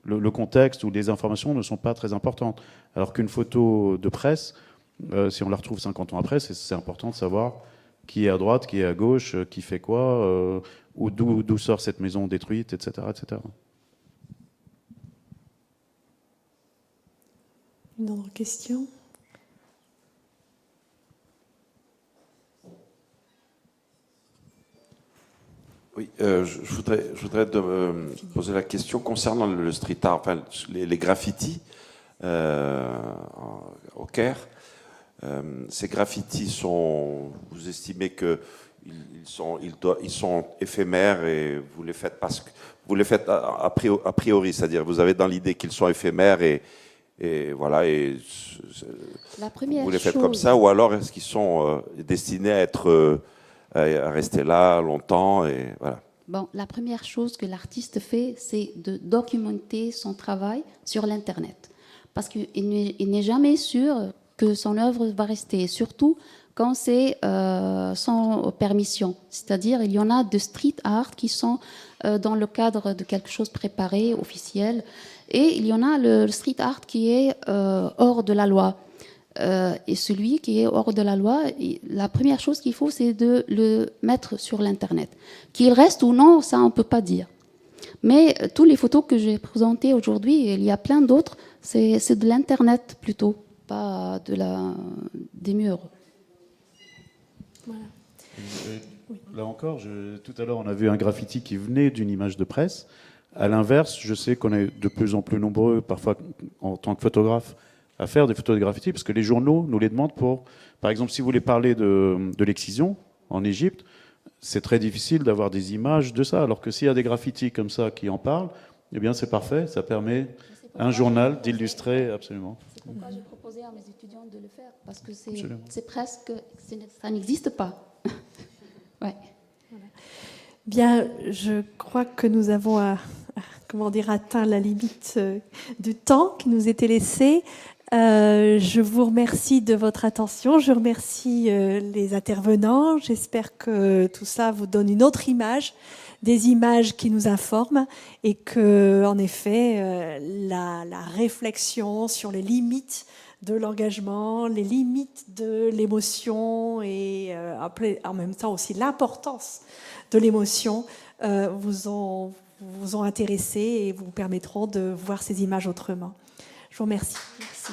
le contexte ou les informations ne sont pas très importantes. Alors qu'une photo de presse, si on la retrouve 50 ans après, c'est important de savoir qui est à droite, qui est à gauche, qui fait quoi, d'où sort cette maison détruite, etc., etc. Une autre question ? Oui, je voudrais poser la question concernant le street art, enfin, les graffitis au Caire. Ces graffitis vous estimez que ils sont éphémères et vous les faites parce que vous les faites a priori, c'est-à-dire vous avez dans l'idée qu'ils sont éphémères et voilà, et vous les faites comme ça, ou alors est-ce qu'ils sont destinés à être à rester là longtemps et voilà. Bon, la première chose que l'artiste fait, c'est de documenter son travail sur l'Internet. Parce qu'il n'est jamais sûr que son œuvre va rester, surtout quand c'est sans permission. C'est-à-dire, il y en a de street art qui sont dans le cadre de quelque chose préparé, officiel, et il y en a le street art qui est hors de la loi. Et celui qui est hors de la loi, la première chose qu'il faut, c'est de le mettre sur l'Internet. Qu'il reste ou non, ça, on ne peut pas dire. Mais toutes les photos que j'ai présentées aujourd'hui, et il y a plein d'autres, c'est de l'Internet plutôt, pas des murs. Voilà. Là encore, tout à l'heure, on a vu un graffiti qui venait d'une image de presse. À l'inverse, je sais qu'on est de plus en plus nombreux, parfois en tant que photographe, à faire des photos de graffiti, parce que les journaux nous les demandent pour... Par exemple, si vous voulez parler de l'excision en Égypte, c'est très difficile d'avoir des images de ça, alors que s'il y a des graffitis comme ça qui en parlent, eh bien c'est parfait, ça permet un journal d'illustrer absolument. C'est pourquoi j'ai proposé à mes étudiants de le faire, parce que c'est presque... Ça n'existe pas. Ouais. Voilà. Bien, je crois que nous avons atteint la limite du temps qui nous était laissé. Je vous remercie de votre attention. Je remercie les intervenants. J'espère que tout ça vous donne une autre image, des images qui nous informent et que, en effet, la réflexion sur les limites de l'engagement, les limites de l'émotion et en même temps aussi l'importance de l'émotion vous ont intéressé et vous permettront de voir ces images autrement. Je vous remercie. Merci.